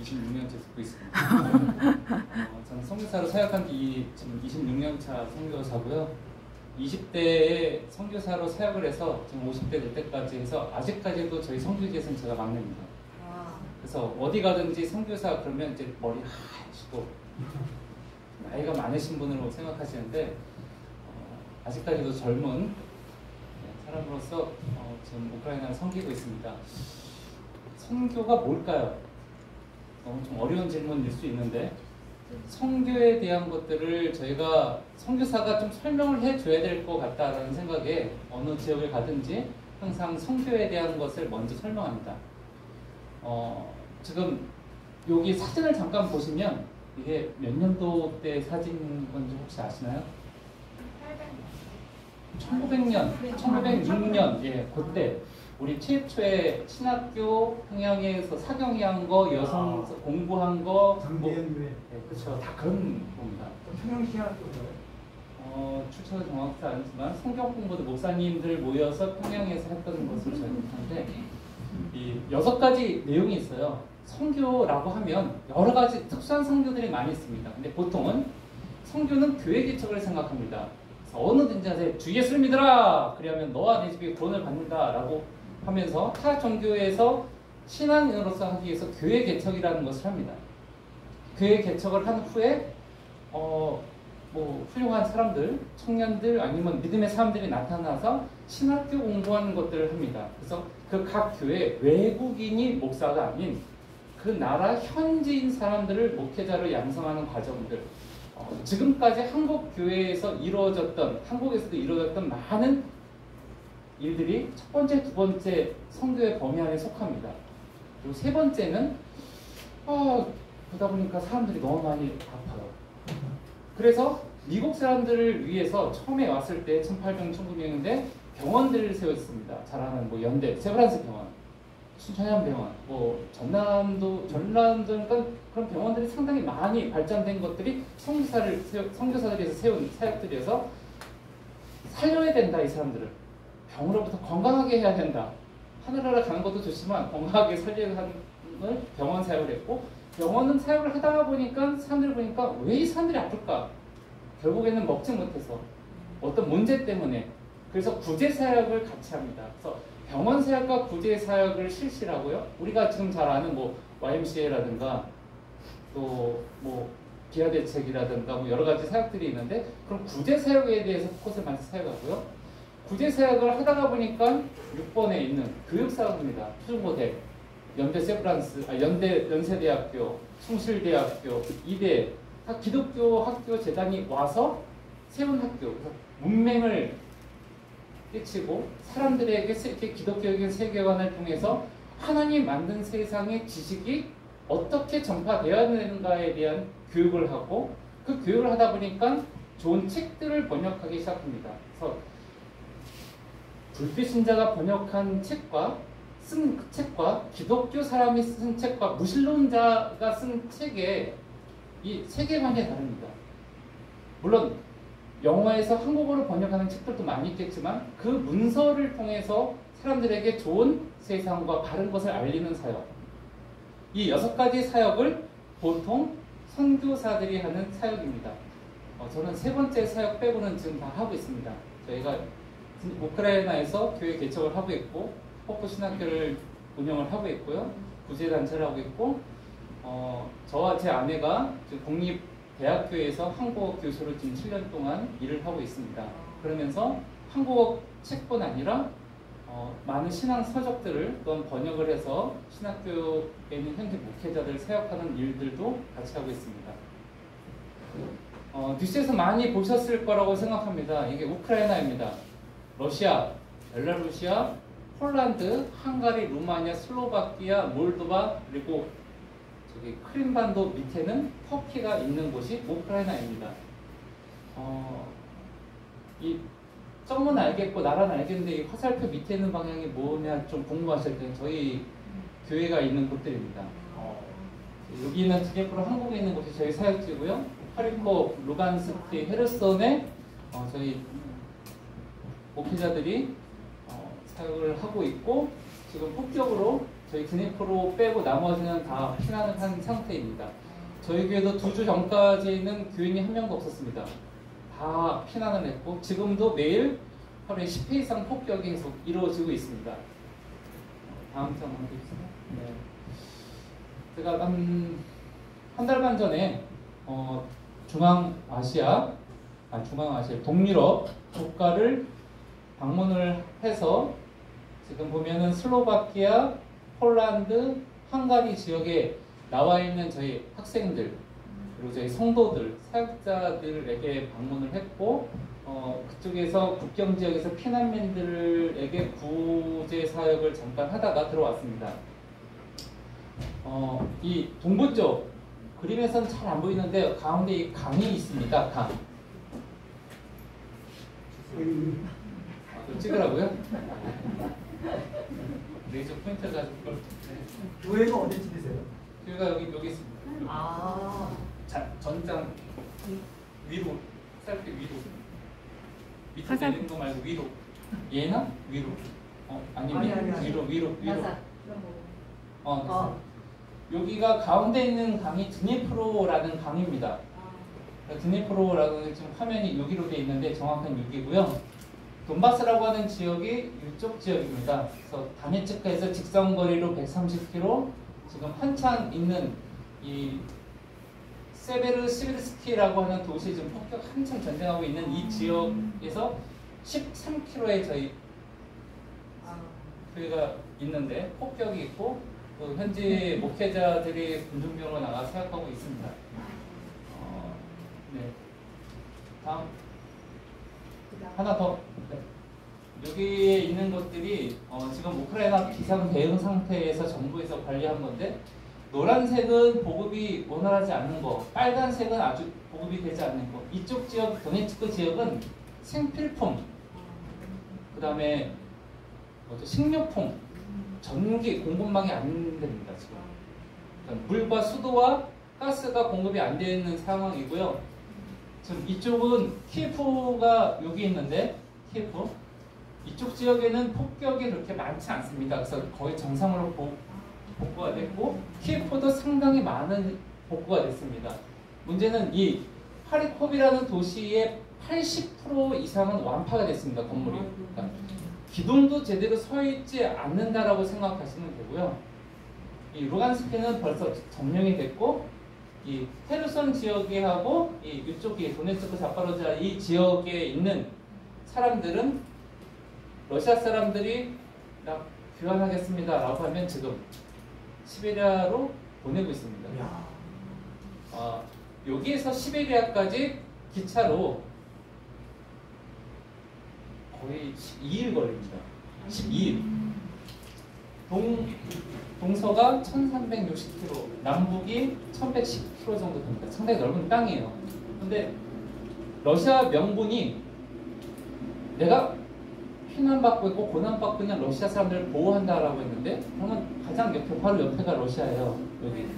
26년째 듣고 있습니다. 저는 선교사로 사역한 지 지금 26년 차 선교사고요. 20대에 선교사로 사역을 해서 지금 50대 될 때까지 해서 아직까지도 저희 선교지에서는 제가 막내입니다. 그래서 어디 가든지 선교사 그러면 이제 머리 하시고 나이가 많으신 분으로 생각하시는데 아직까지도 젊은 사람으로서 지금 우크라이나를 섬기고 있습니다. 선교가 뭘까요? 너무 좀 어려운 질문일 수 있는데 선교에 대한 것들을 저희가 선교사가 좀 설명을 해줘야 될 것 같다라는 생각에 어느 지역을 가든지 항상 선교에 대한 것을 먼저 설명합니다. 지금 여기 사진을 잠깐 보시면 이게 몇 년도 때 사진인 건지 혹시 아시나요? 1900년, 1906년, 예, 그때 우리 최초의 신학교 평양에서 사경이 한 거, 여성 공부한 거, 장대현 예, 그렇죠. 다 그런 겁니다. 평양시 학교인가요? 출처는 정확하지 않지만 성경 공부도 목사님들 모여서 평양에서 했던 것으로 저는 하는데 이 6가지 내용이 있어요. 선교라고 하면 여러 가지 특수한 선교들이 많이 있습니다. 근데 보통은 선교는 교회 개척을 생각합니다. 어느 등자세 주 예수를 믿어라! 그러면 너와 내 집이 구원을 받는다 라고 하면서 타 종교에서 신앙인으로서 하기 위해서 교회 개척이라는 것을 합니다. 교회 개척을 한 후에 뭐 훌륭한 사람들, 청년들 아니면 믿음의 사람들이 나타나서 신학교 공부하는 것들을 합니다. 그래서 그 각 교회 외국인이 목사가 아닌 그 나라 현지인 사람들을 목회자로 양성하는 과정들, 지금까지 한국 교회에서 한국에서도 이루어졌던 많은 일들이 첫 번째, 두 번째 선교의 범위 안에 속합니다. 그리고 세 번째는 그러다 보니까 사람들이 너무 많이 아파요. 그래서 미국 사람들을 위해서 처음에 왔을 때 1800, 1900년대 병원들을 세웠습니다. 잘 아는 뭐 연대, 세브란스 병원, 순천향 병원, 뭐 전남도 그러니까 그런 병원들이 상당히 많이 발전된 것들이 선교사들에서 세운 사역들이어서 살려야 된다. 이 사람들을 병으로부터 건강하게 해야 된다. 하늘나라 가는 것도 좋지만 건강하게 살려야 하는 병원 사역을 했고, 병원은 사역을 하다 보니까 사람들을 보니까 왜 이 사람들이 아플까? 결국에는 먹지 못해서 어떤 문제 때문에. 그래서 구제 사역을 같이 합니다. 그래서 병원 사역과 구제 사역을 실시하고요. 우리가 지금 잘 아는 뭐 YMCA라든가 또 뭐 기아 대책이라든가 뭐 여러 가지 사역들이 있는데, 그럼 구제 사역에 대해서 포커스를 많이 사역하고요. 구제 사역을 하다가 보니까 6번에 있는 교육사업입니다. 초중고대, 연세대학교, 숭실대학교, 이대 다 기독교 학교 재단이 와서 세운 학교. 그래서 문맹을 끼치고 사람들에게 기독교적인 세계관을 통해서 하나님 만든 세상의 지식이 어떻게 전파되어야 되는가에 대한 교육을 하고, 그 교육을 하다 보니까 좋은 책들을 번역하기 시작합니다. 그래서 불교신자가 번역한 책과 쓴 책과 기독교 사람이 쓴 책과 무신론자가 쓴 책의 이 세계관이 다릅니다. 물론 영어에서 한국어로 번역하는 책들도 많이 있겠지만 그 문서를 통해서 사람들에게 좋은 세상과 바른 것을 알리는 사역, 이 6가지 사역을 보통 선교사들이 하는 사역입니다. 저는 세 번째 사역 빼고는 지금 다 하고 있습니다. 저희가 우크라이나에서 교회 개척을 하고 있고, 폭포 신학교를 운영을 하고 있고요, 구제단체를 하고 있고, 저와 제 아내가 국립대학교에서 한국어 교수로 지금 7년 동안 일을 하고 있습니다. 그러면서 한국어 책뿐 아니라 많은 신앙 서적들을 또한 번역을 해서 신학교에 있는 현지 목회자들 사역하는 일들도 같이 하고 있습니다. 뉴스에서 많이 보셨을 거라고 생각합니다. 이게 우크라이나입니다. 러시아, 벨라루시아, 폴란드, 헝가리, 루마니아, 슬로바키아, 몰도바, 그리고 저기 크림반도 밑에는 터키가 있는 곳이 우크라이나입니다. 이 점은 알겠고 나라는 알겠는데 이 화살표 밑에 있는 방향이 뭐냐 좀 궁금하실 때는 저희 교회가 있는 곳들입니다. 여기는 지게프로 한국에 있는 곳이 저희 사역지고요. 하리콥, 루간스크, 헤르손에 저희 목회자들이 사역을 하고 있고, 지금 본격적으로 저희 드니프로 빼고 나머지는 다 피난을 한 상태입니다. 저희 교회도 2주 전까지는 교인이 한 명도 없었습니다. 다 피난을 했고 지금도 매일 하루에 10회 이상 폭격이 계속 이루어지고 있습니다. 다음 장 한번 보겠습니다. 네. 제가 한 달 반 전에 중앙아시아 동유럽 국가를 방문을 해서 지금 보면은 슬로바키아, 폴란드, 헝가리 지역에 나와 있는 저희 학생들 그리고 저희 성도들, 사역자들에게 방문을 했고 그쪽에서 국경 지역에서 피난민들에게 구제 사역을 잠깐 하다가 들어왔습니다. 이 동부 쪽 그림에서는 잘 안 보이는데 가운데 이 강이 있습니다. 강. 그거 찍으라고요? 레이저 포인터 가지고. 교회가 어디 집이세요? 교회가 여기 있습니다. 전장 위로, 살짝 위로. 밑에 내리는 거 말고 위로. 얘나 위로. 아니. 위로. 여기가 가운데 있는 강이 드니프로라는 강입니다. 드니프로라는 지금 화면이 여기로 되어 있는데 정확한 여기고요. 돈바스라고 하는 지역이 이쪽 지역입니다. 그래서 다네츠크에서 직선거리로 130km, 지금 한창 있는 이 세베르시비르스키라고 하는 도시 지금 폭격 한창 전쟁하고 있는 이 지역에서 13km에 저희 교회가 있는데 폭격이 있고 또 현지 목회자들이 군중병으로 나가 사역하고 있습니다. 네. 다음 하나 더. 네. 여기에 있는 것들이 지금 우크라이나 비상 대응 상태에서 정부에서 관리한 건데 노란색은 보급이 원활하지 않는 거, 빨간색은 아주 보급이 되지 않는 거. 이쪽 지역 도네츠크 지역은 생필품, 그 다음에 식료품, 전기 공급망이 안 됩니다 지금. 그러니까 물과 수도와 가스가 공급이 안 되어 있는 상황이고요. 지금 이쪽은 키예프가 여기 있는데 키예프 이쪽 지역에는 폭격이 그렇게 많지 않습니다. 그래서 거의 정상으로 복구가 됐고 키예프도 상당히 많은 복구가 됐습니다. 문제는 이 하리콥이라는 도시의 80% 이상은 완파가 됐습니다. 건물이. 그러니까 기둥도 제대로 서 있지 않는다라고 생각하시면 되고요. 이 루간스크는 벌써 점령이 됐고 이 헤르손 지역에 하고 이쪽이 도네츠크 자파로지아 이 지역에 있는 사람들은 러시아 사람들이 귀환하겠습니다라고 하면 지금 시베리아로 보내고 있습니다. 여기에서 시베리아까지 기차로 거의 12일 걸립니다. 12일. 동서가 1360km, 남북이 1110km 정도 됩니다. 상당히 넓은 땅이에요. 근데 러시아 명분이 내가 피난받고 있고 고난받고 있는 러시아 사람들을 보호한다라고 했는데 그러면 가장 옆에, 바로 옆에가 러시아예요. 여기.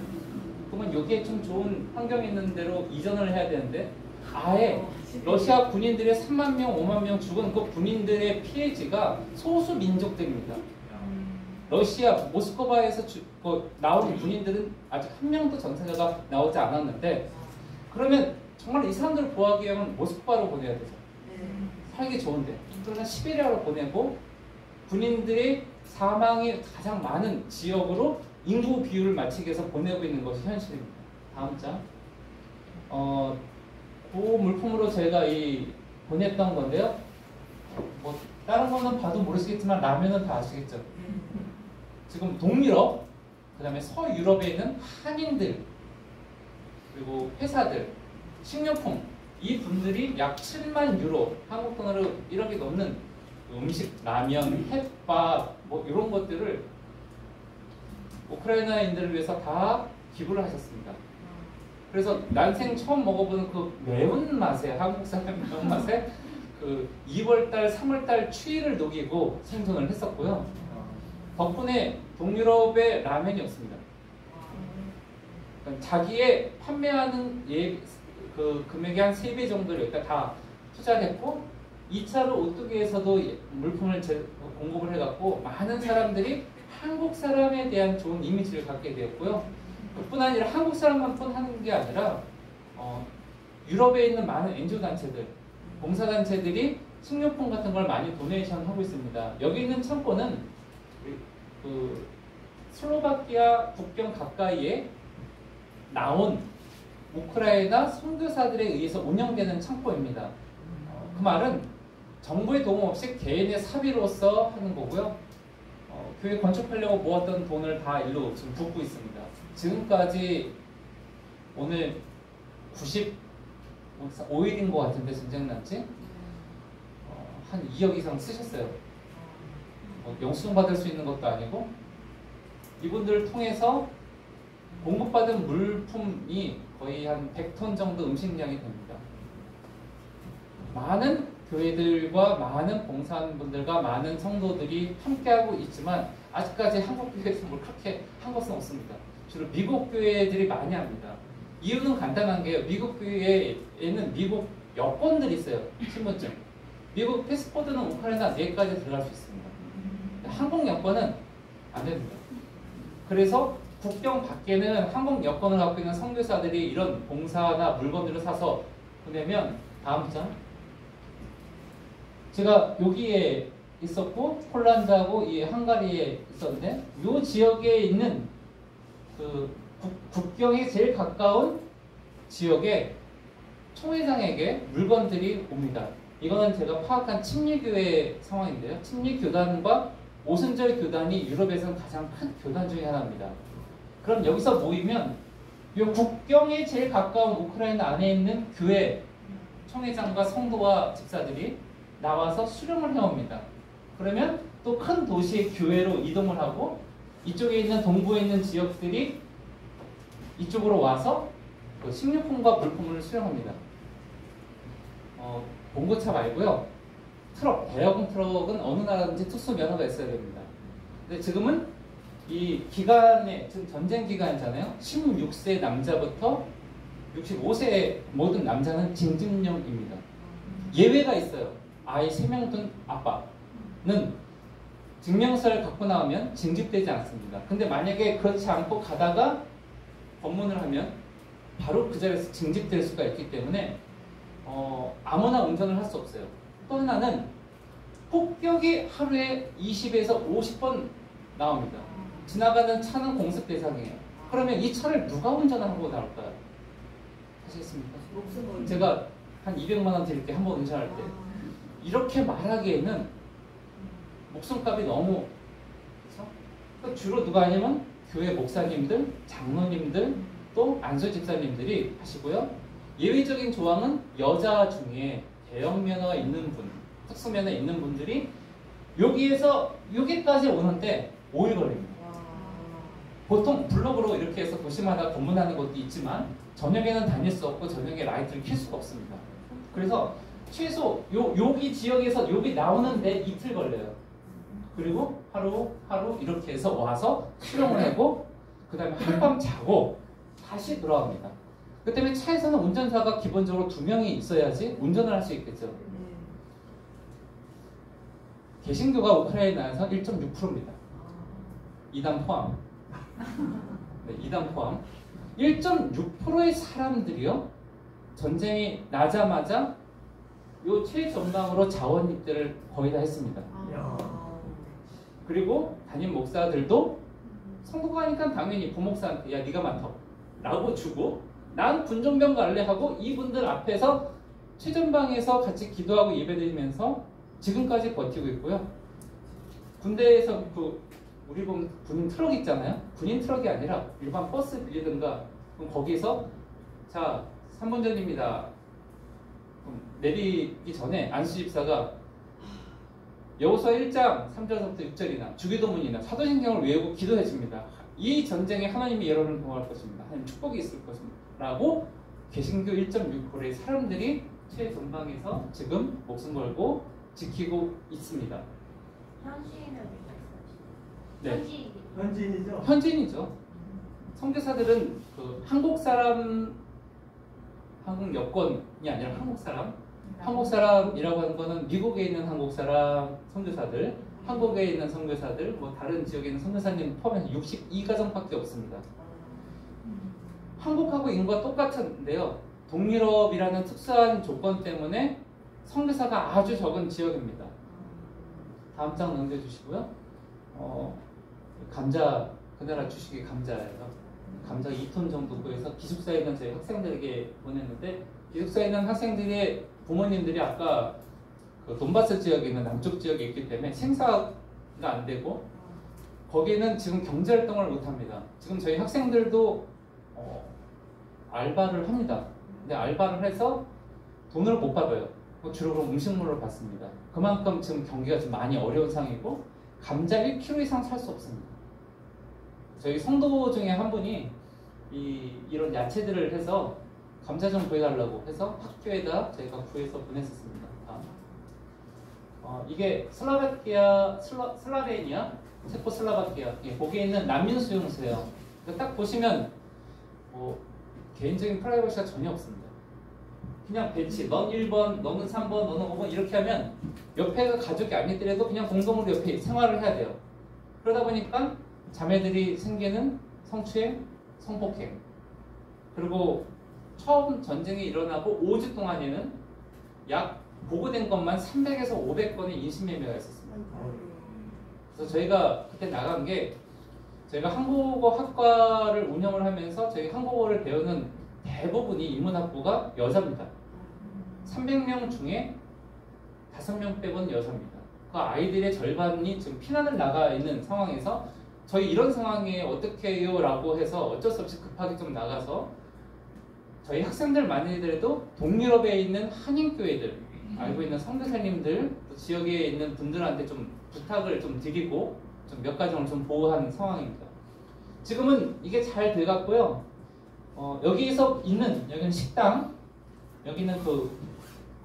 그러면 여기에 좀 좋은 환경이 있는 대로 이전을 해야 되는데 아예 러시아 군인들의 3만 명, 5만 명 죽은 그 군인들의 피해지가 소수 민족들입니다. 러시아 모스크바에서 나온 군인들은 아직 한 명도 전사자가 나오지 않았는데 그러면 정말 이 사람들을 보호하기 위해서는 모스크바로 보내야 되죠. 살기 좋은데 그러면 시베리아로 보내고 군인들의 사망이 가장 많은 지역으로 인구 비율을 맞추기 위해서 보내고 있는 것이 현실입니다. 다음 장. 그 물품으로 저희가 보냈던 건데요. 뭐 다른 거는 봐도 모르시겠지만 라면은 다 아시겠죠. 지금 동유럽, 그 다음에 서유럽에 있는 한인들, 그리고 회사들, 식료품, 이 분들이 약 7만 유로, 한국 돈으로 1억이 넘는 음식, 라면, 햇밥, 뭐 이런 것들을 우크라이나인들을 위해서 다 기부를 하셨습니다. 그래서 난생 처음 먹어보는 그 매운맛에, 한국 사람 매운맛에 그 2월달, 3월달 추위를 녹이고 생존을 했었고요. 덕분에 동유럽에 라면이 없습니다. 그러니까 자기의 판매하는 그 금액의 한 3배 정도를 여기다 다 투자를 했고 2차로 오뚜기에서도 물품을 공급을 해갖고 많은 사람들이 한국 사람에 대한 좋은 이미지를 갖게 되었고요. 뿐 아니라 한국 사람만 하는 게 아니라 유럽에 있는 많은 NGO 단체들, 봉사단체들이 식료품 같은 걸 많이 도네이션 하고 있습니다. 여기 있는 창고는 그 슬로바키아 국경 가까이에 나온 우크라이나 선교사들에 의해서 운영되는 창고입니다. 그 말은 정부의 도움 없이 개인의 사비로서 하는 거고요. 교회 건축하려고 모았던 돈을 다 일로 지금 붓고 있습니다. 지금까지 오늘 95일인 것 같은데 전쟁 난지 한 2억 이상 쓰셨어요. 영수증 받을 수 있는 것도 아니고 이분들을 통해서 공급받은 물품이 거의 한 100톤 정도 음식량이 됩니다. 많은 교회들과 많은 봉사원분들과 많은 성도들이 함께하고 있지만 아직까지 한국 교회에서 뭘 그렇게 한 것은 없습니다. 주로 미국 교회들이 많이 합니다. 이유는 간단한 게요. 미국 교회에는 미국 여권들이 있어요. 신분증. 미국 패스포드는 우크라이나 내까지 들어갈 수 있습니다. 한국 여권은 안 됩니다. 그래서 국경 밖에는 한국 여권을 갖고 있는 선교사들이 이런 봉사나 물건들을 사서 보내면 다음 장. 제가 여기에 있었고 폴란드하고 이 헝가리에 있었는데 이 지역에 있는 그 국경에 제일 가까운 지역에 총회장에게 물건들이 옵니다. 이거는 제가 파악한 침례교회 상황인데요. 침례교단과 오순절 교단이 유럽에서는 가장 큰 교단 중에 하나입니다. 그럼 여기서 모이면 이 국경에 제일 가까운 우크라이나 안에 있는 교회 총회장과 성도와 집사들이 나와서 수령을 해옵니다. 그러면 또 큰 도시의 교회로 이동을 하고 이쪽에 있는 동부에 있는 지역들이 이쪽으로 와서 그 식료품과 물품을 수령합니다. 봉고차 말고요. 트럭, 대형 트럭은 어느 나라든지 특수 면허가 있어야 됩니다. 근데 지금은 이 기간에, 지금 전쟁 기간이잖아요. 16세 남자부터 65세 모든 남자는 징집령입니다. 예외가 있어요. 아이 3명 둔 아빠는 증명서를 갖고 나오면 징집되지 않습니다. 근데 만약에 그렇지 않고 가다가 검문을 하면 바로 그 자리에서 징집될 수가 있기 때문에 아무나 운전을 할 수 없어요. 또 하나는 폭격이 하루에 20에서 50번 나옵니다. 지나가는 차는 공습 대상이에요. 그러면 이 차를 누가 운전하고 나올까요? 하시겠습니까? 제가 한 200만 원 드릴게 한 번 운전할 때. 이렇게 말하기에는 목숨값이 너무 그렇죠? 주로 누가 하냐면 교회 목사님들, 장로님들, 또 안수 집사님들이 하시고요. 예외적인 조항은 여자 중에 대형 면허가 있는 분, 특수 면허 있는 분들이 여기에서 여기까지 오는데 5일 걸립니다. 보통 블록으로 이렇게 해서 도시마다 검문하는 것도 있지만 저녁에는 다닐 수 없고 저녁에 라이트를 켤 수가 없습니다. 그래서 최소 여기 지역에서 여기 나오는데 이틀 걸려요. 그리고 하루 이렇게 해서 와서 수령을 하고 그 다음에 한밤 자고 다시 돌아옵니다. 그 때문에 차에서는 운전사가 기본적으로 2명이 있어야지 운전을 할 수 있겠죠. 개신교가 우크라이나에서 1.6%입니다. 이단 포함. 네, 이단 포함. 1.6%의 사람들이요. 전쟁이 나자마자 요 최전방으로 자원 입대를 거의 다 했습니다. 그리고 담임 목사들도 성도가 하니까 당연히 부목사한테 야 네가 맡아 라고 주고 난 군종병 갈래 하고 이분들 앞에서 최전방에서 같이 기도하고 예배드리면서 지금까지 버티고 있고요. 군대에서 우리 보면 군인 트럭 있잖아요. 군인 트럭이 아니라 일반 버스 빌리든가 그럼 거기서 자 3분 전입니다. 내리기 전에 안수 집사가 여호수아 1장 3절부터 6절이나 주기도문이나 사도신경을 외우고 기도해 줍니다. 이 전쟁에 하나님이 여러분을 도와할 것입니다. 하나님 축복이 있을 것입니다. 라고 개신교 1.6%의 사람들이 최전방에서 지금 목숨 걸고 지키고 있습니다. 현지인을 네. 현지인이죠? 현지인이죠. 선교사들은 그 한국 사람, 한국 여권이 아니라 한국 사람. 한국 사람이라고 하는 거는 미국에 있는 한국 사람 선교사들, 한국에 있는 선교사들, 뭐 다른 지역에 있는 선교사님 포함해서 62가정밖에 없습니다. 한국하고 인구가 똑같은데요. 동유럽이라는 특수한 조건 때문에 선교사가 아주 적은 지역입니다. 다음 장 넘겨주시고요. 감자, 그 나라 주식이 감자예요. 감자 2톤 정도 구해서 기숙사에 있는 저희 학생들에게 보냈는데, 기숙사에 있는 학생들의 부모님들이 아까 그 돈바스 지역에 있는 남쪽 지역에 있기 때문에 생사가 안 되고, 거기는 지금 경제활동을 못합니다. 지금 저희 학생들도 알바를 합니다. 근데 알바를 해서 돈을 못 받아요. 주로 그럼 음식물을 받습니다. 그만큼 지금 경기가 좀 많이 어려운 상황이고, 감자 1kg 이상 살 수 없습니다. 저희 성도 중에 한 분이 이런 야채들을 해서 감자 좀 구해달라고 해서 학교에다 저희가 구해서 보냈었습니다. 이게 슬라베니아, 체코슬라바키아, 거기에 있는 난민 수용소예요. 딱 보시면 개인적인 프라이버시가 전혀 없습니다. 그냥 배치, 넌 1번, 너는 3번, 너는 5번 이렇게 하면 옆에가 가족이 아니더라도 그냥 공동으로 옆에 생활을 해야 돼요. 그러다 보니까 자매들이 생기는 성추행, 성폭행, 그리고 처음 전쟁이 일어나고 5주 동안에는 약 보고된 것만 300에서 500건의 인신매매가 있었습니다. 그래서 저희가 그때 나간 게, 저희가 한국어 학과를 운영을 하면서 저희 한국어를 배우는 대부분이 인문학부가 여자입니다. 300명 중에 5명 빼고는 여자입니다. 그 아이들의 절반이 지금 피난을 나가 있는 상황에서 저희 이런 상황에 어떻게 해요? 라고 해서 어쩔 수 없이 급하게 좀 나가서 저희 학생들만 아니더라도 동유럽에 있는 한인교회들, 알고 있는 선교사님들, 지역에 있는 분들한테 좀 부탁을 좀 드리고 좀 몇 가정을 좀 보호한 상황입니다. 지금은 이게 잘 돼갔고요. 여기서 있는, 여기는 식당, 여기는 그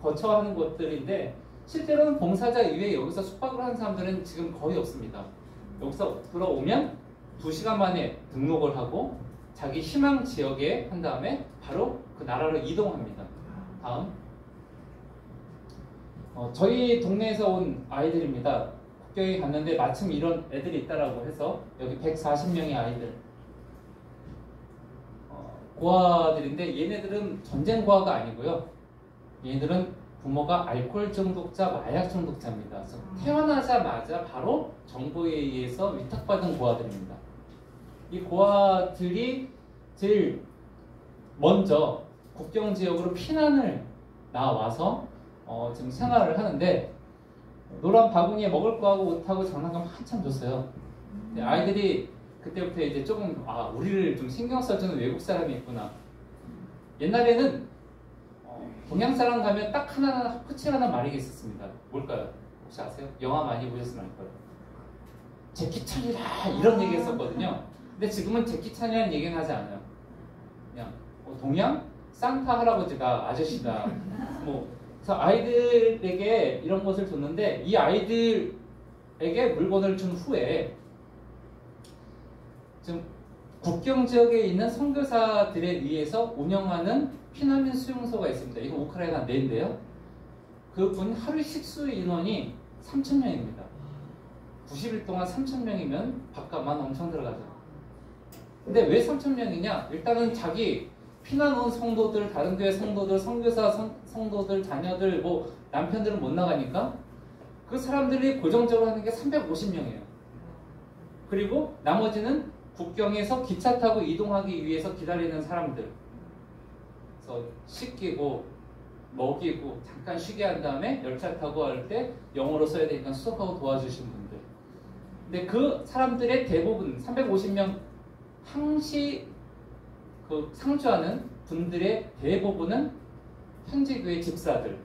거처하는 곳들인데, 실제로는 봉사자 이외에 여기서 숙박을 하는 사람들은 지금 거의 없습니다. 여기서 들어오면 2시간 만에 등록을 하고 자기 희망 지역에 한 다음에 바로 그 나라로 이동합니다. 다음. 저희 동네에서 온 아이들입니다. 국경에 갔는데 마침 이런 애들이 있다라고 해서 여기 140명의 아이들. 고아들인데 얘네들은 전쟁 고아가 아니고요. 얘네들은 부모가 알코올 중독자, 마약 중독자입니다. 그래서 태어나자마자 바로 정부에 의해서 위탁받은 고아들입니다. 이 고아들이 제일 먼저 국경 지역으로 피난을 나와서 지금 생활을 하는데, 노란 바구니에 먹을 거하고 옷하고 장난감 한참 줬어요. 아이들이 그때부터 이제 조금 우리를 좀 신경 써주는 외국 사람이 있구나. 옛날에는 동양 사람 가면 딱 하나 코칭하는 말이 있었습니다. 뭘까요? 혹시 아세요? 영화 많이 보셨으면 알 거예요. 제키 찬이라 이런 얘기 했었거든요. 근데 지금은 제키 찬이라는 얘기는 하지 않아요. 그냥 동양 산타 할아버지다, 아저씨다. 그래서 아이들에게 이런 것을 줬는데, 이 아이들에게 물건을 준 후에 지금 국경 지역에 있는 선교사들에 의해서 운영하는 피난민 수용소가 있습니다. 이거 우크라이나 내인데요. 그분 하루 식수 인원이 3,000명입니다. 90일 동안 3,000명이면 밥값만 엄청 들어가죠. 근데 왜 3,000명이냐? 일단은 자기 피난 온 성도들, 다른 교회 성도들, 선교사 성도들, 자녀들, 남편들은 못 나가니까 그 사람들이 고정적으로 하는 게 350명이에요. 그리고 나머지는 국경에서 기차 타고 이동하기 위해서 기다리는 사람들. 그래서 씻기고 먹이고 잠깐 쉬게 한 다음에 열차 타고 할 때 영어로 써야 되니까 수속하고 도와주신 분들. 근데 그 사람들의 대부분 350명 항시 상주하는 분들의 대부분은 현지 교회 집사들,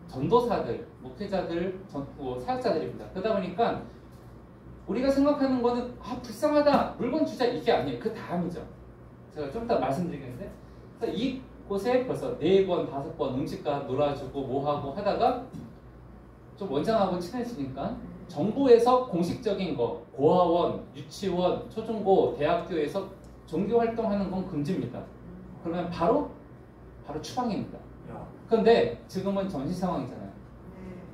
전도사들, 목회자들, 사역자들입니다. 그러다 보니까 우리가 생각하는 거는 불쌍하다, 물건 주자, 이게 아니에요. 그 다음이죠. 제가 좀 이따 말씀드리겠는데, 그래서 이곳에 벌써 4번, 5번 음식과 놀아주고 뭐하고 하다가 좀 원장하고 친해지니까 정부에서 공식적인 거, 고아원, 유치원, 초중고, 대학교에서 종교 활동하는 건 금지입니다. 그러면 바로 추방입니다. 그런데 지금은 전시 상황이잖아요.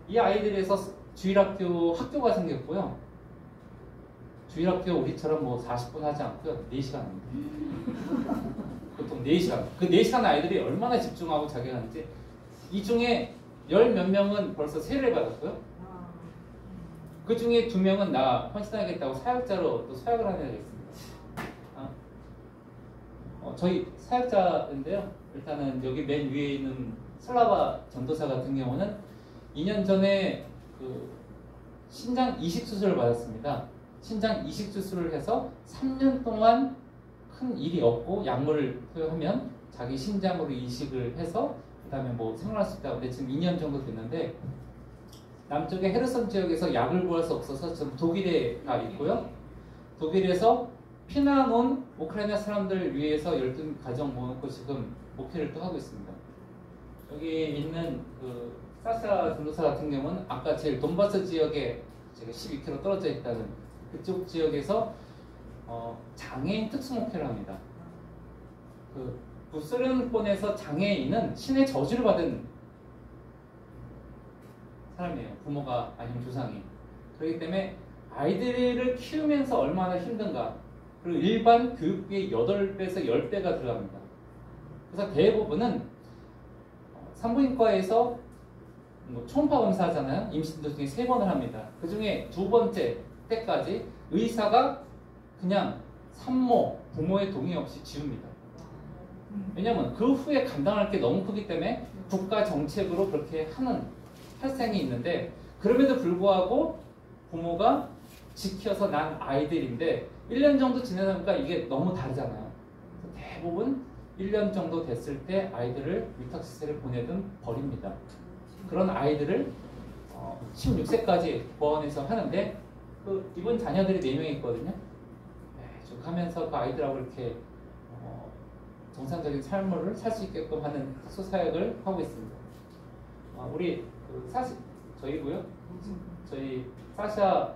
이 아이들에서 주일학교 학교가 생겼고요. 주일학교 우리처럼 뭐 40분 하지 않고요. 4시간입니다. 보통 4시간. 그 4시간 아이들이 얼마나 집중하고 자기 하는지. 이 중에 열 몇 명은 벌써 세례를 받았고요. 그 중에 2명은 나 헌신하겠다고 사역자로 또 서약을 하는 애가 있습니다. 저희 사역자인데요. 일단은 여기 맨 위에 있는 슬라바 전도사 같은 경우는 2년 전에 그 신장 이식 수술을 받았습니다. 신장 이식 수술을 해서 3년 동안 큰 일이 없고 약물을 투여하면 자기 신장으로 이식을 해서 그 다음에 뭐 생활할 수 있다고. 근데 지금 2년 정도 됐는데 남쪽의 헤르손 지역에서 약을 구할 수 없어서 지금 독일에 가 있고요. 독일에서 피난 온 우크라이나 사람들 위해서 12가정 모아놓고 지금 목회를 또 하고 있습니다. 여기 있는 그 사샤 전도사 같은 경우는 아까 제일 돈바스 지역에 제가 12km 떨어져 있다는 그쪽 지역에서 장애인 특수 목회를 합니다. 그 부스런권에서 장애인은 신의 저주를 받은 사람이에요. 부모가 아니면 조상이. 그렇기 때문에 아이들을 키우면서 얼마나 힘든가. 그리고 일반 교육비의 8배에서 10배가 들어갑니다. 그래서 대부분은 산부인과에서 뭐 초음파 검사하잖아요. 임신도 중에 3번을 합니다. 그 중에 2번째 때까지 의사가 그냥 산모, 부모의 동의 없이 지웁니다. 왜냐면 그 후에 감당할 게 너무 크기 때문에 국가 정책으로 그렇게 하는 할생이 있는데, 그럼에도 불구하고 부모가 지켜서 난 아이들인데 1년 정도 지나니까 이게 너무 다르잖아요. 대부분 1년 정도 됐을 때 아이들을 위탁시설에 보내든 버립니다. 그런 아이들을 16세까지 보원해서 하는데 이분 자녀들이 4명이 있거든요. 쭉 하면서 그 아이들하고 이렇게 정상적인 삶을 살 수 있게끔 하는 특수 사역을 하고 있습니다. 우리 저희고요. 저희 사샤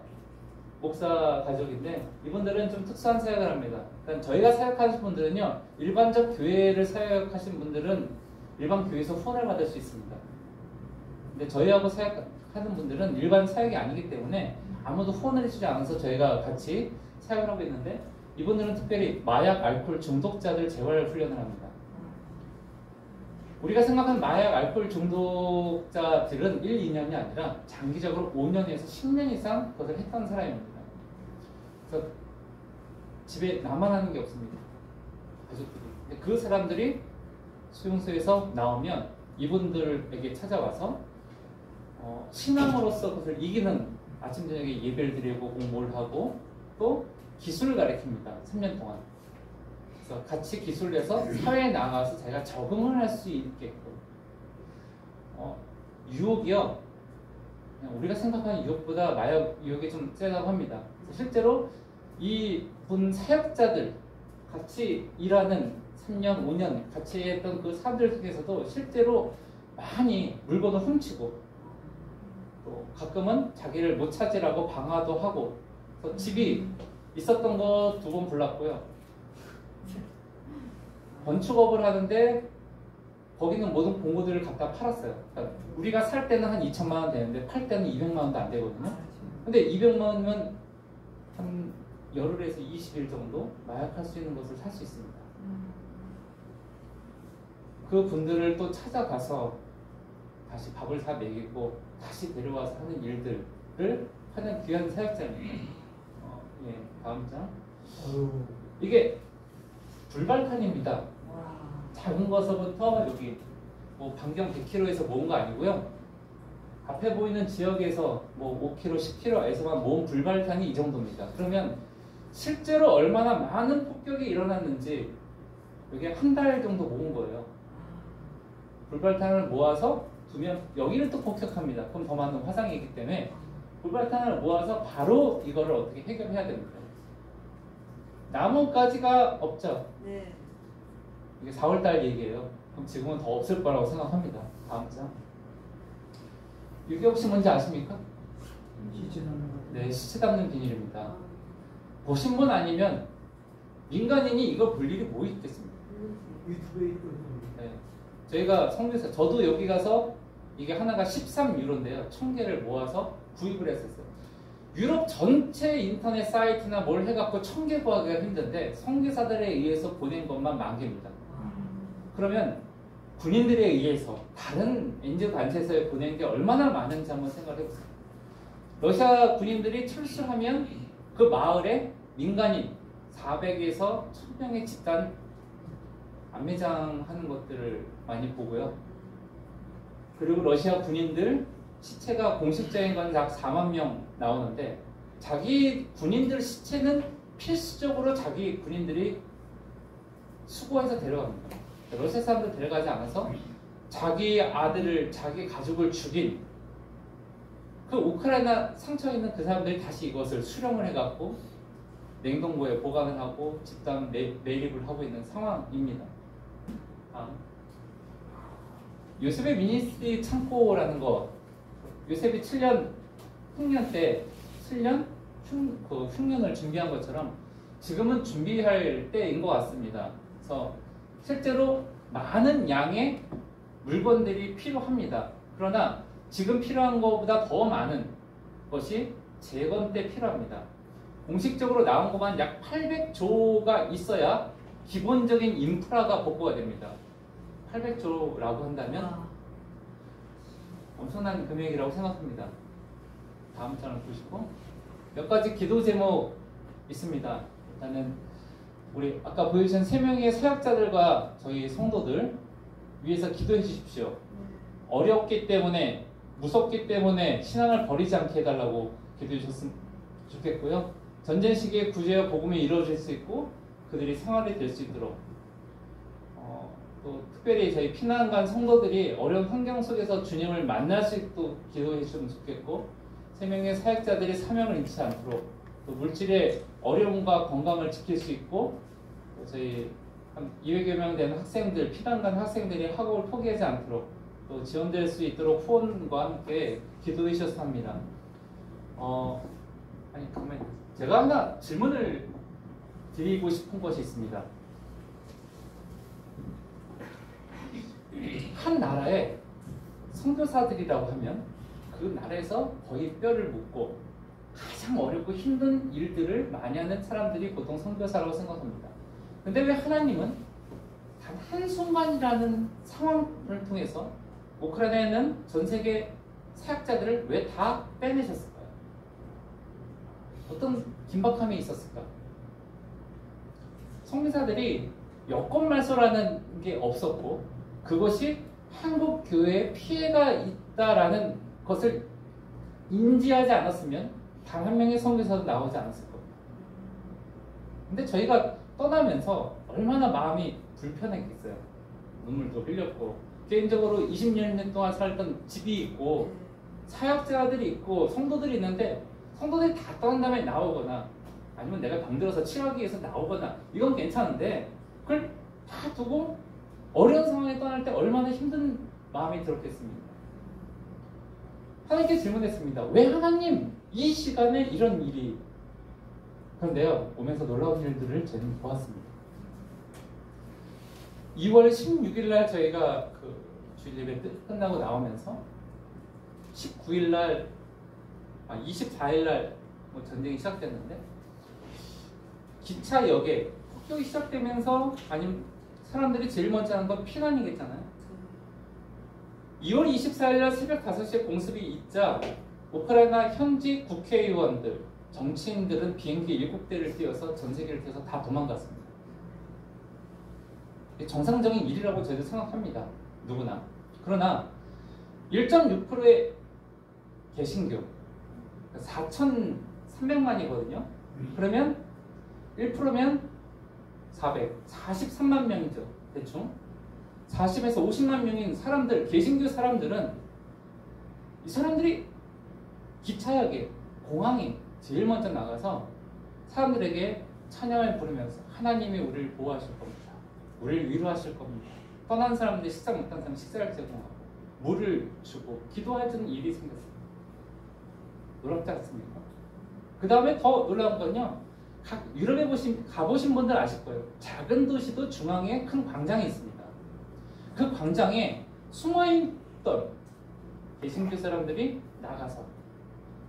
목사 가족인데 이분들은 좀 특수한 사역을 합니다. 그러니까 저희가 사역하신 분들은요, 일반적 교회를 사역하신 분들은 일반 교회에서 후원을 받을 수 있습니다. 근데 저희하고 사역하는 분들은 일반 사역이 아니기 때문에 아무도 후원을 해주지 않아서 저희가 같이 사역을 하고 있는데, 이분들은 특별히 마약, 알코올 중독자들 재활 훈련을 합니다. 우리가 생각하는 마약, 알코올 중독자들은 1, 2년이 아니라 장기적으로 5년에서 10년 이상 그것을 했던 사람입니다. 그래서 집에 나만 하는 게 없습니다. 가족들이. 근데 그 사람들이 수용소에서 나오면 이분들에게 찾아와서 신앙으로서 그것을 이기는 아침 저녁에 예배를 드리고 공부를 하고 또 기술을 가르칩니다. 3년 동안. 그래서 같이 기술을 해서 사회에 나가서 자기가 적응을 할 수 있게끔. 유혹이요, 우리가 생각하는 유혹보다 마약 유혹이 좀 세다고 합니다. 실제로 이분 사역자들 같이 일하는 3년, 5년 같이 했던 그 사람들 중에서도 실제로 많이 물건을 훔치고 또 가끔은 자기를 못 찾으라고 방화도 하고, 그래서 집이 있었던 거 2번 불났고요. 건축업을 하는데 거기는 모든 공구들을 갖다 팔았어요. 그러니까 우리가 살 때는 한 2천만 원 되는데 팔 때는 200만 원도 안 되거든요. 근데 200만 원이면 한 열흘에서 20일 정도 마약할 수 있는 것을 살 수 있습니다. 그 분들을 또 찾아가서 다시 밥을 사 먹이고 다시 데려와서 하는 일들을 하는 귀한 사역자입니다. 예, 다음 장. 이게 불발탄입니다. 작은 것서부터 여기 뭐 반경 100km에서 모은 거 아니고요. 앞에 보이는 지역에서 뭐 5km, 10km에서만 모은 불발탄이 이 정도입니다. 그러면 실제로 얼마나 많은 폭격이 일어났는지 이게 한 달 정도 모은 거예요. 불발탄을 모아서 두면 여기를 또 폭격합니다. 그럼 더 많은 화상이 있기 때문에 불발탄을 모아서 바로 이거를 어떻게 해결해야 됩니다. 나뭇가지가 없죠. 네. 이게 4월달 얘기예요. 그럼 지금은 더 없을 거라고 생각합니다. 다음 장. 이게 혹시 뭔지 아십니까? 네, 시체 담는 비닐입니다. 보신 분 아니면 민간인이 이걸 볼 일이 뭐 있겠습니까? 유튜브에 있거든요. 네. 저희가 성교사, 저도 여기 가서 이게 하나가 13유로인데요. 1000개를 모아서 구입을 했었어요. 유럽 전체 인터넷 사이트나 뭘 해갖고 1000개 구하기가 힘든데 선교사들에 의해서 보낸 것만 10,000개입니다. 그러면 군인들에 의해서 다른 NGO 단체에서 보낸 게 얼마나 많은지 한번 생각을 해보세요. 러시아 군인들이 철수하면 그 마을에 민간인 400에서 1000명의 집단 안매장하는 것들을 많이 보고요. 그리고 러시아 군인들 시체가 공식적인 건 약 4만 명 나오는데 자기 군인들 시체는 필수적으로 자기 군인들이 수거해서 데려갑니다. 러시아 사람들 데려가지 않아서 자기 아들을, 자기 가족을 죽인 그 우크라이나 상처 있는 그 사람들이 다시 이것을 수령을 해갖고 냉동고에 보관을 하고 집단 매립을 하고 있는 상황입니다. 요셉의 미니스트리 창고라는 거, 요셉이 7년 흉년 때 7년 흉년을 준비한 것처럼 지금은 준비할 때인 것 같습니다. 그래서 실제로 많은 양의 물건들이 필요합니다. 그러나 지금 필요한 것보다 더 많은 것이 재건 때 필요합니다. 공식적으로 나온 것만 약 800조가 있어야 기본적인 인프라가 복구가 됩니다. 800조라고 한다면 엄청난 금액이라고 생각합니다. 다음 장을 보시고 몇 가지 기도 제목 있습니다. 일단은 우리 아까 보여주신 3명의 사역자들과 저희 성도들 위해서 기도해 주십시오. 어렵기 때문에, 무섭기 때문에 신앙을 버리지 않게 해달라고 기도해 주셨으면 좋겠고요. 전쟁 시기에 구제와 복음이 이루어질 수 있고 그들이 생활이 될 수 있도록 또 특별히 저희 피난 간 성도들이 어려운 환경 속에서 주님을 만날 수 있도록 기도해 주시면 좋겠고 3명의 사역자들이 사명을 잃지 않도록 또 물질의 어려움과 건강을 지킬 수 있고 또 저희 한 200여 명 되는 학생들, 피난 간 학생들이 학업을 포기하지 않도록 또 지원될 수 있도록 후원과 함께 기도해 주셨습니다 합니다. 아니 그러면 제가 하나 질문을 드리고 싶은 것이 있습니다. 한 나라의 선교사들이라고 하면 그 나라에서 거의 뼈를 묻고 가장 어렵고 힘든 일들을 많이 하는 사람들이 보통 선교사라고 생각합니다. 근데 왜 하나님은 단 한순간이라는 상황을 통해서 우크라이나에 있는 전 세계 사역자들을 왜 다 빼내셨을까요? 어떤 긴박함이 있었을까? 선교사들이 여권말소라는 게 없었고 그것이 한국 교회에 피해가 있다라는 것을 인지하지 않았으면 단 한 명의 선교사도 나오지 않았을 겁니다. 근데 저희가 떠나면서 얼마나 마음이 불편했겠어요. 눈물도 흘렸고 개인적으로 20년 동안 살던 집이 있고 사역자들이 있고 성도들이 있는데 성도들이 다 떠난 다음에 나오거나 아니면 내가 병들어서 치료하기 위해서 나오거나 이건 괜찮은데 그걸 다 두고 어려운 상황에 떠날 때 얼마나 힘든 마음이 들었겠습니까? 하나님께 질문했습니다. 왜 하나님 이 시간에 이런 일이? 그런데요 오면서 놀라운 일들을 저는 보았습니다. 2월 16일 날 저희가 그 주일 예배 끝나고 나오면서 19일 날 24일 날 뭐 전쟁이 시작됐는데 기차역에 폭격이 시작되면서 아니면 사람들이 제일 먼저 하는 건 피난이겠잖아요. 2월 24일 날 새벽 5시에 공습이 있자 우크라이나 현지 국회의원들, 정치인들은 비행기 7대를 띄워서 전 세계를 띄워서 다 도망갔습니다. 정상적인 일이라고 저희도 생각합니다. 누구나. 그러나 1.6%의 개신교 4,300만이거든요. 그러면 1%면 43만 명이죠. 대충 40에서 50만 명인 사람들, 개신교 사람들은 이 사람들이 기차역에 공항에 제일 먼저 나가서 사람들에게 찬양을 부르면서 하나님이 우리를 보호하실 겁니다. 우리를 위로하실 겁니다. 떠난 사람들, 식사 못한 사람 식사를 제공하고 물을 주고 기도해주는 일이 생겼습니다. 놀랍지 않습니까? 그 다음에 더 놀라운 건요. 각 유럽에 가보신 분들 아실 거예요. 작은 도시도 중앙에 큰 광장이 있습니다. 그 광장에 숨어있던 개신교 사람들이 나가서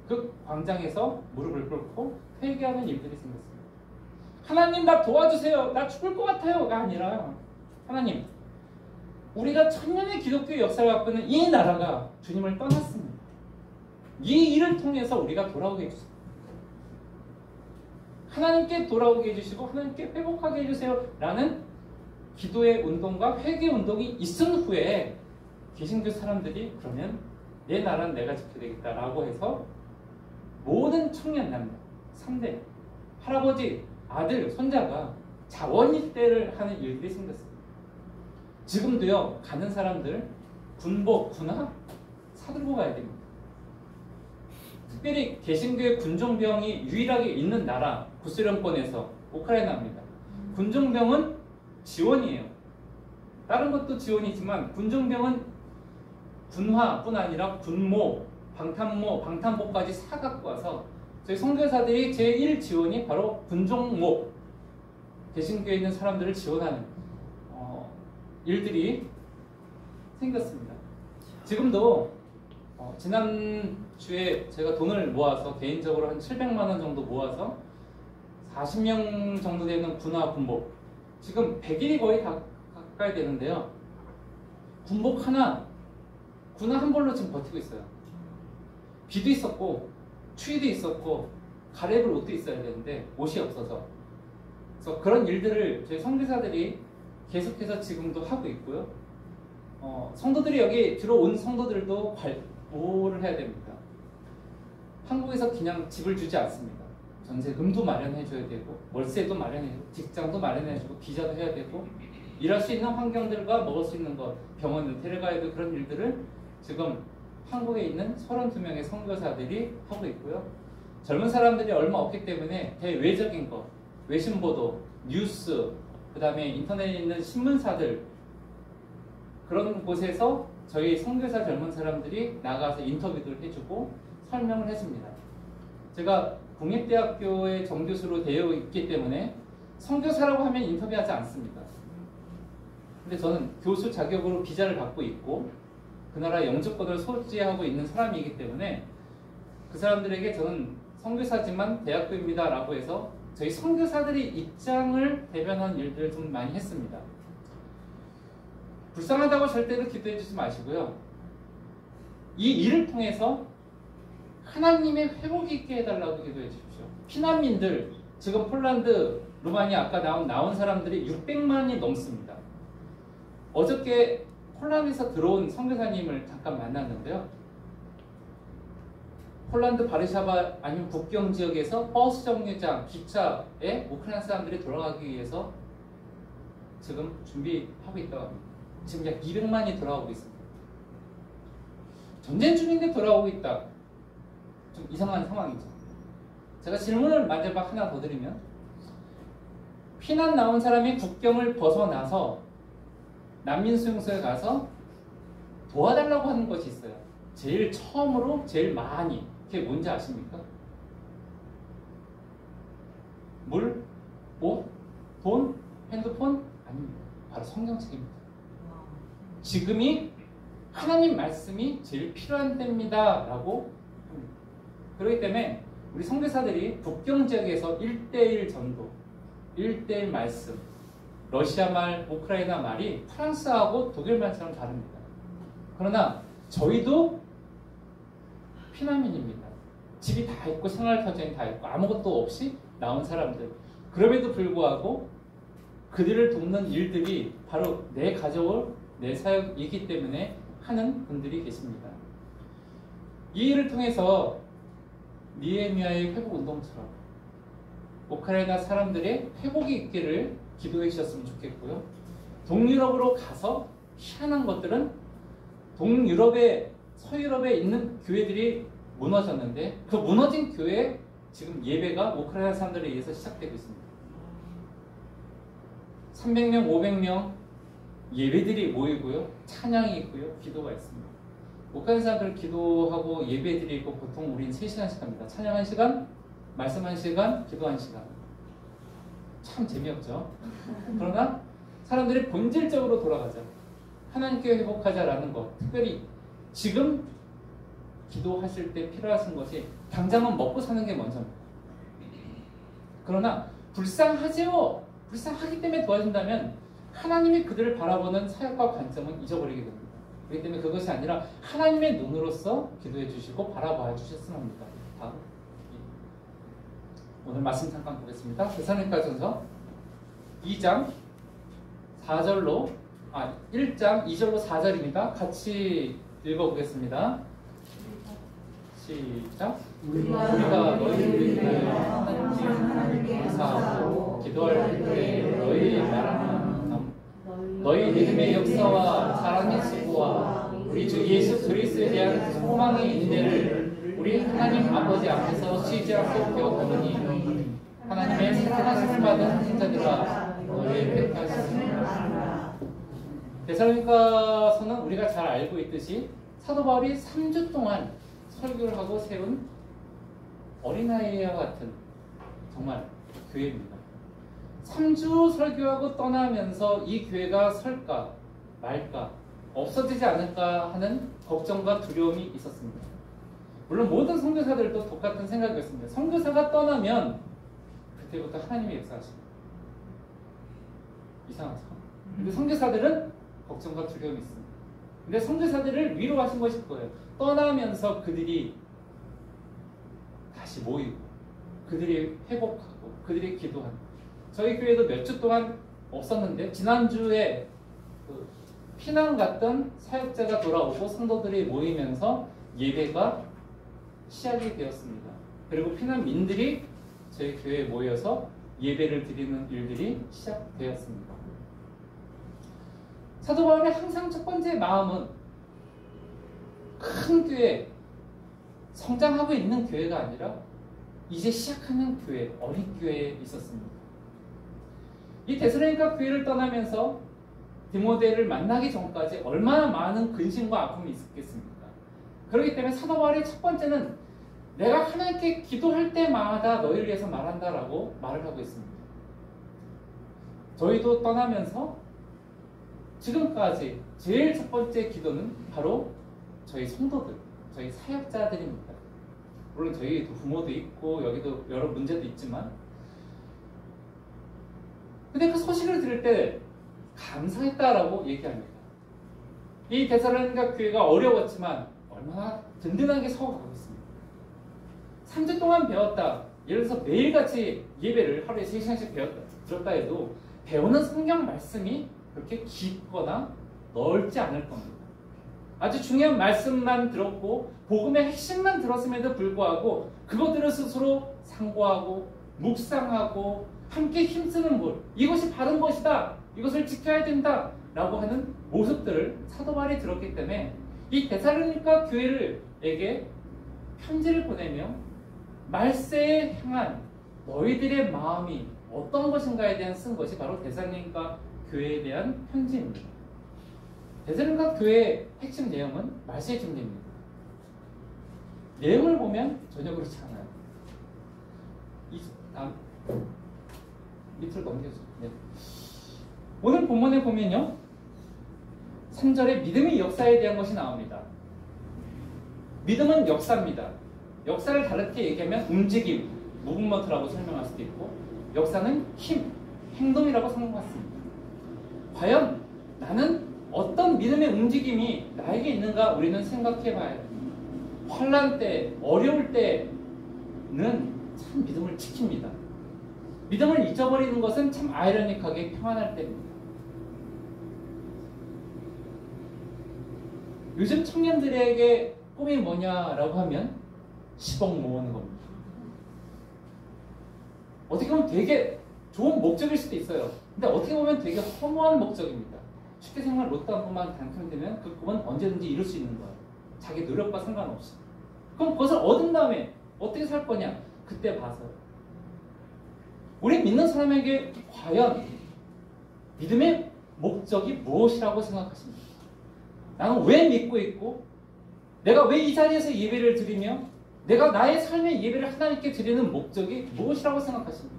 그 광장에서 무릎을 꿇고 회개하는 일들이 생겼습니다. 하나님 나 도와주세요. 나 죽을 것 같아요가 아니라 하나님 우리가 천년의 기독교 역사를 갖고 있는 이 나라가 주님을 떠났습니다. 이 일을 통해서 우리가 돌아오게 해주세요. 하나님께 돌아오게 해주시고 하나님께 회복하게 해주세요 라는 기도의 운동과 회개 운동이 있은 후에 개신교 사람들이 그러면 내 나라는 내가 지켜야 되겠다라고 해서 모든 청년 남녀 3대 할아버지, 아들, 손자가 자원일대를 하는 일들이 생겼습니다. 지금도요 가는 사람들 군복, 군화 사들고 가야 됩니다. 특별히 개신교의 군종병이 유일하게 있는 나라 구소련권에서 우크라이나입니다. 군종병은 지원이에요. 다른 것도 지원이지만 군종병은 군화뿐 아니라 군모, 방탄모, 방탄복까지 사 갖고 와서 저희 선교사들이 제1 지원이 바로 군종모, 개신교에 있는 사람들을 지원하는 일들이 생겼습니다. 지금도 지난주에 제가 돈을 모아서 개인적으로 한 700만 원 정도 모아서 40명 정도 되는 군화 군복, 지금 100일이 거의 다 가까이 되는데요. 군복 하나, 군화 한 벌로 지금 버티고 있어요. 비도 있었고 추위도 있었고 갈아입을 옷도 있어야 되는데 옷이 없어서, 그래서 그런 일들을 저희 선교사들이 계속해서 지금도 하고 있고요. 성도들이 여기 들어온 성도들도 보호를 해야 됩니다. 한국에서 그냥 집을 주지 않습니다. 전세금도 마련해줘야 되고 월세도 마련해주고 직장도 마련해주고 비자도 해야 되고 일할 수 있는 환경들과 먹을 수 있는 것, 병원을 데려가야 되고 그런 일들을 지금 한국에 있는 32명의 선교사들이 하고 있고요. 젊은 사람들이 얼마 없기 때문에 대외적인 것, 외신보도, 뉴스, 그 다음에 인터넷에 있는 신문사들, 그런 곳에서 저희 선교사 젊은 사람들이 나가서 인터뷰를 해주고 설명을 해줍니다. 제가 국립대학교의 정교수로 되어 있기 때문에 선교사라고 하면 인터뷰하지 않습니다. 근데 저는 교수 자격으로 비자를 받고 있고 그 나라 영주권을 소지하고 있는 사람이기 때문에 그 사람들에게 저는 선교사지만 대학교입니다 라고 해서 저희 선교사들의 입장을 대변한 일들을 좀 많이 했습니다. 불쌍하다고 절대로 기도해 주지 마시고요. 이 일을 통해서 하나님의 회복이 있게 해달라고 기도해 주십시오. 피난민들, 지금 폴란드, 루마니아 아까 나온 사람들이 600만이 넘습니다. 어저께 폴란드에서 들어온 선교사님을 잠깐 만났는데요. 폴란드 바르샤바 아니면 국경 지역에서 버스 정류장, 기차에 우크라이나 사람들이 돌아가기 위해서 지금 준비하고 있다고 합니다. 지금 약 200만이 돌아오고 있습니다. 전쟁 중인데 돌아오고 있다. 좀 이상한 상황이죠. 제가 질문을 마지막 하나 더 드리면, 피난 나온 사람이 국경을 벗어나서 난민 수용소에 가서 도와달라고 하는 것이 있어요. 제일 처음으로 제일 많이. 그게 뭔지 아십니까? 물, 옷, 돈, 핸드폰? 아닙니다. 바로 성경책입니다. 지금이 하나님 말씀이 제일 필요한 때입니다 라고 합니다. 그렇기 때문에 우리 선교사들이 국경 지역에서 1:1 전도, 1:1 말씀, 러시아 말, 우크라이나 말이 프랑스하고 독일 말처럼 다릅니다. 그러나 저희도 피난민입니다. 집이 다 있고 생활터전이 다 있고 아무것도 없이 나온 사람들. 그럼에도 불구하고 그들을 돕는 일들이 바로 내 가족을, 내 사역이기 때문에 하는 분들이 계십니다. 이 일을 통해서 니에미아의 회복운동처럼 우크라이나 사람들의 회복이 있기를 기도해 주셨으면 좋겠고요. 동유럽으로 가서 희한한 것들은 동유럽의 서유럽에 있는 교회들이 무너졌는데 그 무너진 교회에 지금 예배가 우크라이나 사람들에 의해서 시작되고 있습니다. 300명, 500명 예배들이 모이고요. 찬양이 있고요. 기도가 있습니다. 우크라이나 사람들 기도하고 예배 드리고 보통 우린 3시간씩 합니다. 찬양 1시간, 말씀 1시간, 기도 1시간. 참 재미없죠. 그러나 사람들이 본질적으로 돌아가자. 하나님께 회복하자라는 것. 특별히 지금 기도하실 때 필요하신 것이 당장은 먹고 사는 게 먼저입니다. 그러나 불쌍하지요. 불쌍하기 때문에 도와준다면 하나님이 그들을 바라보는 사역과 관점은 잊어버리게 됩니다. 그렇기 때문에 그것이 아니라 하나님의 눈으로서 기도해 주시고 바라봐 주셨으면 합니다. 다음. 오늘 말씀 잠깐 보겠습니다. 데살로니가전서 2장 4절로 1장 2절로 4절입니다. 같이 읽어보겠습니다. 시작. 우리가 너희를 위하여 하나님께 감사하고 기도할 때 너희 나라는 너희 믿음의 역사와 사랑의 수고와 우리 주 예수 그리스도에 대한 소망의 인내를 우리 하나님 아버지 앞에서 쉬지 않고 기억하더니 하나님의 선택하심을 받은 신자들아 너희의 택하셨습니다. 데살로니가서는 우리가 잘 알고 있듯이 사도 바울이 3주 동안 설교를 하고 세운 어린아이와 같은 정말 교회입니다. 3주 설교하고 떠나면서 이 교회가 설까 말까 없어지지 않을까 하는 걱정과 두려움이 있었습니다. 물론 모든 선교사들도 똑같은 생각이었습니다. 선교사가 떠나면 그때부터 하나님의 역사하십니다. 이상하죠? 근데 선교사들은 걱정과 두려움이 있습니다. 근데 선교사들을 위로하신 것이 그거예요. 떠나면서 그들이 다시 모이고 그들이 회복하고 그들이 기도하는. 저희 교회도 몇 주 동안 없었는데 지난주에 그 피난 갔던 사역자가 돌아오고 성도들이 모이면서 예배가 시작이 되었습니다. 그리고 피난민들이 저희 교회에 모여서 예배를 드리는 일들이 시작되었습니다. 사도 바울의 항상 첫 번째 마음은 큰 교회, 성장하고 있는 교회가 아니라 이제 시작하는 교회, 어린 교회에 있었습니다. 이 데살로니가 교회를 떠나면서 디모데를 만나기 전까지 얼마나 많은 근심과 아픔이 있었겠습니까? 그렇기 때문에 사도 바울의 첫 번째는 내가 하나님께 기도할 때마다 너희를 위해서 말한다라고 말을 하고 있습니다. 저희도 떠나면서 지금까지 제일 첫 번째 기도는 바로 저희 성도들, 저희 사역자들입니다. 물론 저희도 부모도 있고 여기도 여러 문제도 있지만 근데 그 소식을 들을 때 감사했다라고 얘기합니다. 이 데살로니가 교회가 어려웠지만 얼마나 든든하게 서가고 있습니다. 3주 동안 배웠다. 예를 들어서 매일같이 예배를 하루에 3시간씩 들었다 해도 배우는 성경 말씀이 그렇게 깊거나 넓지 않을 겁니다. 아주 중요한 말씀만 들었고 복음의 핵심만 들었음에도 불구하고 그것들을 스스로 상고하고 묵상하고 함께 힘쓰는 것, 이것이 바른 것이다, 이것을 지켜야 된다 라고 하는 모습들을 사도 바울이 들었기 때문에 이 데살로니가 교회에게 편지를 보내며 말세에 향한 너희들의 마음이 어떤 것인가에 대한 쓴 것이 바로 데살로니가 교회에 대한 편지입니다. 데살로니가 교회의 핵심 내용은 말세의 준비입니다. 내용을 보면 전혀 그렇지 않아요. 밑으로 넘겨주세요. 네. 오늘 본문에 보면요 3절에 믿음의 역사에 대한 것이 나옵니다. 믿음은 역사입니다. 역사를 다르게 얘기하면 움직임, 무브먼트라고 설명할 수도 있고 역사는 힘, 행동이라고 설명했습니다. 과연 나는 어떤 믿음의 움직임이 나에게 있는가 우리는 생각해 봐야 합니다. 환난 때, 어려울 때는 참 믿음을 지킵니다. 믿음을 잊어버리는 것은 참 아이러니하게 평안할 때입니다. 요즘 청년들에게 꿈이 뭐냐라고 하면 10억 모으는 겁니다. 어떻게 보면 되게 좋은 목적일 수도 있어요. 근데 어떻게 보면 되게 허무한 목적입니다. 쉽게 생각 로또 한 번만 당첨되면 그 꿈은 언제든지 이룰 수 있는 거예요. 자기 노력과 상관없이. 그럼 그것을 얻은 다음에 어떻게 살 거냐? 그때 봐서요. 우리 믿는 사람에게 과연 믿음의 목적이 무엇이라고 생각하십니까? 나는 왜 믿고 있고 내가 왜 이 자리에서 예배를 드리며 내가 나의 삶의 예배를 하나님께 드리는 목적이 무엇이라고 생각하십니까?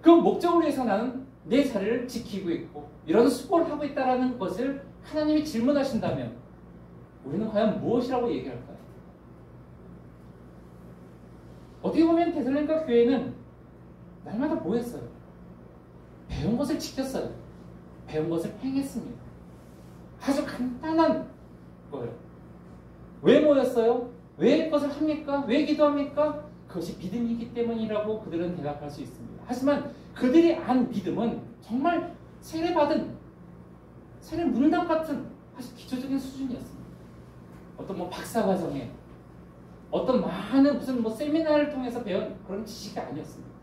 그 목적을 위해서 나는 내 자리를 지키고 있고 이런 수고를 하고 있다는 것을 하나님이 질문하신다면 우리는 과연 무엇이라고 얘기할까요? 어떻게 보면 데살로니가 교회는 날마다 뭐 했어요? 배운 것을 지켰어요. 배운 것을 행했습니다. 아주 간단한 거예요. 왜 모였어요? 왜 그것을 합니까? 왜 기도합니까? 그것이 믿음이기 때문이라고 그들은 대답할 수 있습니다. 하지만 그들이 안 믿음은 정말 세례받은 세례 문답 같은 아주 기초적인 수준이었습니다. 어떤 뭐 박사과정에 어떤 많은 무슨 뭐 세미나를 통해서 배운 그런 지식이 아니었습니다.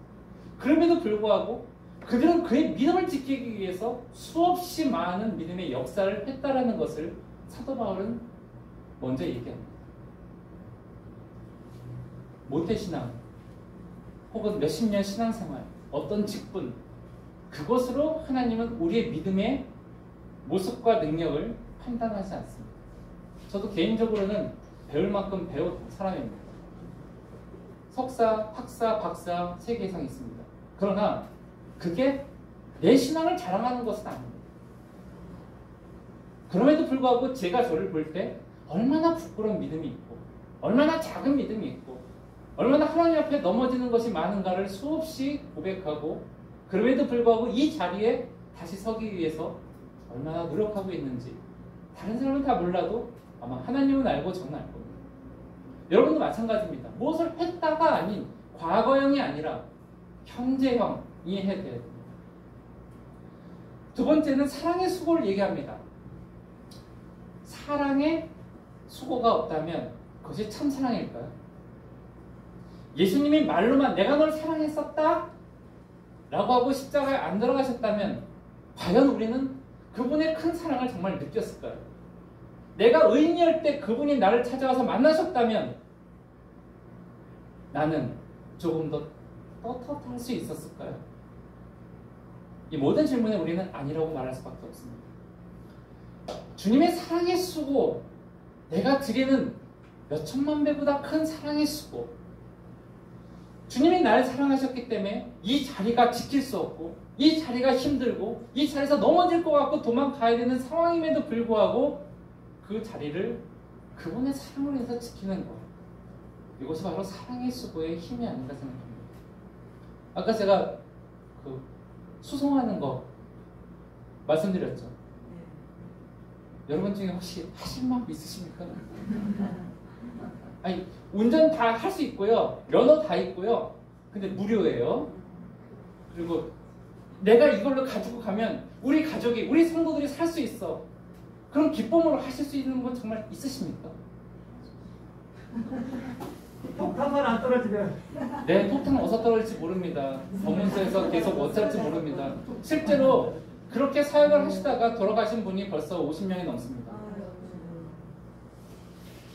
그럼에도 불구하고 그들은 그의 믿음을 지키기 위해서 수없이 많은 믿음의 역사를 했다라는 것을 사도 바울은 먼저 얘기합니다. 모태신앙 혹은 몇십 년 신앙생활, 어떤 직분, 그것으로 하나님은 우리의 믿음의 모습과 능력을 판단하지 않습니다. 저도 개인적으로는 배울 만큼 배운 사람입니다. 석사, 학사, 박사 3개 이상 있습니다. 그러나 그게 내 신앙을 자랑하는 것은 아닙니다. 그럼에도 불구하고 제가 저를 볼 때 얼마나 부끄러운 믿음이 있고 얼마나 작은 믿음이 있고 얼마나 하나님 앞에 넘어지는 것이 많은가를 수없이 고백하고 그럼에도 불구하고 이 자리에 다시 서기 위해서 얼마나 노력하고 있는지 다른 사람은 다 몰라도 아마 하나님은 알고 저는 알 겁니다. 여러분도 마찬가지입니다. 무엇을 했다가 아닌 과거형이 아니라 현재형 이해해야 됩니다. 두 번째는 사랑의 수고를 얘기합니다. 사랑의 수고가 없다면 그것이 참 사랑일까요? 예수님이 말로만 내가 널 사랑했었다 라고 하고 십자가에 안 들어가셨다면 과연 우리는 그분의 큰 사랑을 정말 느꼈을까요? 내가 의인이할 때 그분이 나를 찾아와서 만나셨다면 나는 조금 더 떳떳할 수 있었을까요? 이 모든 질문에 우리는 아니라고 말할 수밖에 없습니다. 주님의 사랑의 수고, 내가 드리는 몇 천만 배보다 큰 사랑의 수고, 주님이 나를 사랑하셨기 때문에 이 자리가 지킬 수 없고 이 자리가 힘들고 이 자리에서 넘어질 것 같고 도망가야 되는 상황임에도 불구하고 그 자리를 그분의 사랑으로 해서 지키는 것, 이것이 바로 사랑의 수고의 힘이 아닌가 생각합니다. 아까 제가 그 수송하는 거 말씀드렸죠. 여러분 중에 혹시 하실 마음 있으십니까? 아니, 운전 다 할 수 있고요. 면허 다 있고요. 근데 무료예요. 그리고 내가 이걸로 가지고 가면 우리 가족이, 우리 성도들이 살 수 있어. 그럼 기쁨으로 하실 수 있는 건 정말 있으십니까? 폭탄만 안 떨어지면. 네, 폭탄 어디서 떨어질지 모릅니다. 법문서에서 계속 어찌할지 모릅니다. 실제로 그렇게 사역을 하시다가 돌아가신 분이 벌써 50명이 넘습니다.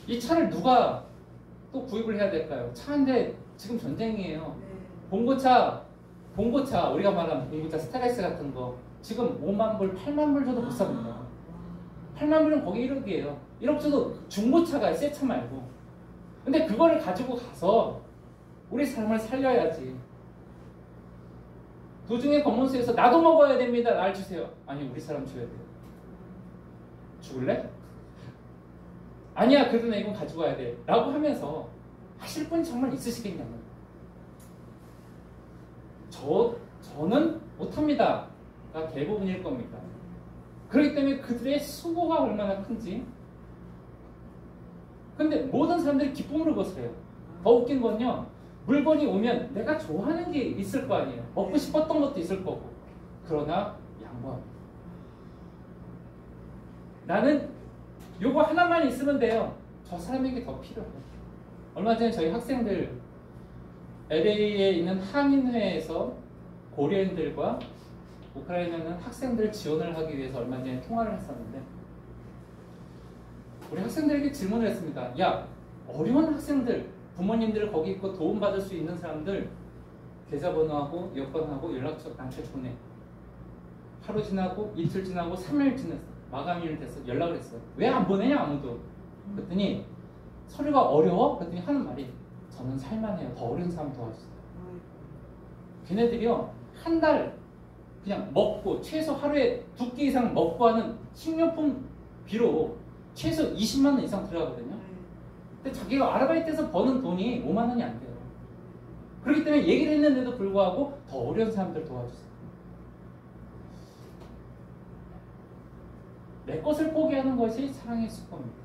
이 차를 누가 또 구입을 해야 될까요? 차인데 지금 전쟁이에요. 봉고차 우리가 말하는 봉고차 스타렉스 같은 거 지금 5만 불, 8만 불 줘도 못 삽니다. 8만 불은 거기 1억이에요. 1억 줘도 중고차가 새 차 말고. 근데 그거를 가지고 가서 우리 삶을 살려야지. 도중에 검문소에서 나도 먹어야 됩니다. 날 주세요. 아니, 우리 사람 줘야 돼요. 죽을래? 아니야, 그래도 나 이건 가지고 가야 돼. 라고 하면서 하실 분 정말 있으시겠냐고요. 저는 못합니다. 가 대부분일 겁니다. 그렇기 때문에 그들의 수고가 얼마나 큰지. 근데 모든 사람들이 기쁨으로 그것을 해요. 더 웃긴 건요, 물건이 오면 내가 좋아하는 게 있을 거 아니에요. 먹고 싶었던 것도 있을 거고. 그러나 양보합니다. 나는 요거 하나만 있으면 돼요. 저 사람에게 더 필요해요. 얼마 전에 저희 학생들 LA에 있는 한인회에서 고려인들과 우크라이나는 학생들 지원을 하기 위해서 얼마 전에 통화를 했었는데 우리 학생들에게 질문을 했습니다. 야, 어려운 학생들, 부모님들 거기 있고 도움받을 수 있는 사람들 계좌번호하고 여권하고 연락처 나한테 보내. 하루 지나고 이틀 지나고 3일 지났어. 마감일 돼서 연락을 했어요. 왜 안 보내냐 아무도. 그랬더니 서류가 어려워? 그랬더니 하는 말이 저는 살만해요. 더 어려운 사람 도와주세요. 걔네들이요 한 달 그냥 먹고 최소 하루에 2끼 이상 먹고 하는 식료품 비로 최소 20만 원 이상 들어가거든요. 근데 자기가 아르바이트해서 버는 돈이 5만 원이 안 돼요. 그렇기 때문에 얘기를 했는데도 불구하고 더 어려운 사람들 도와주세요. 내 것을 포기하는 것이 사랑의 수고입니다.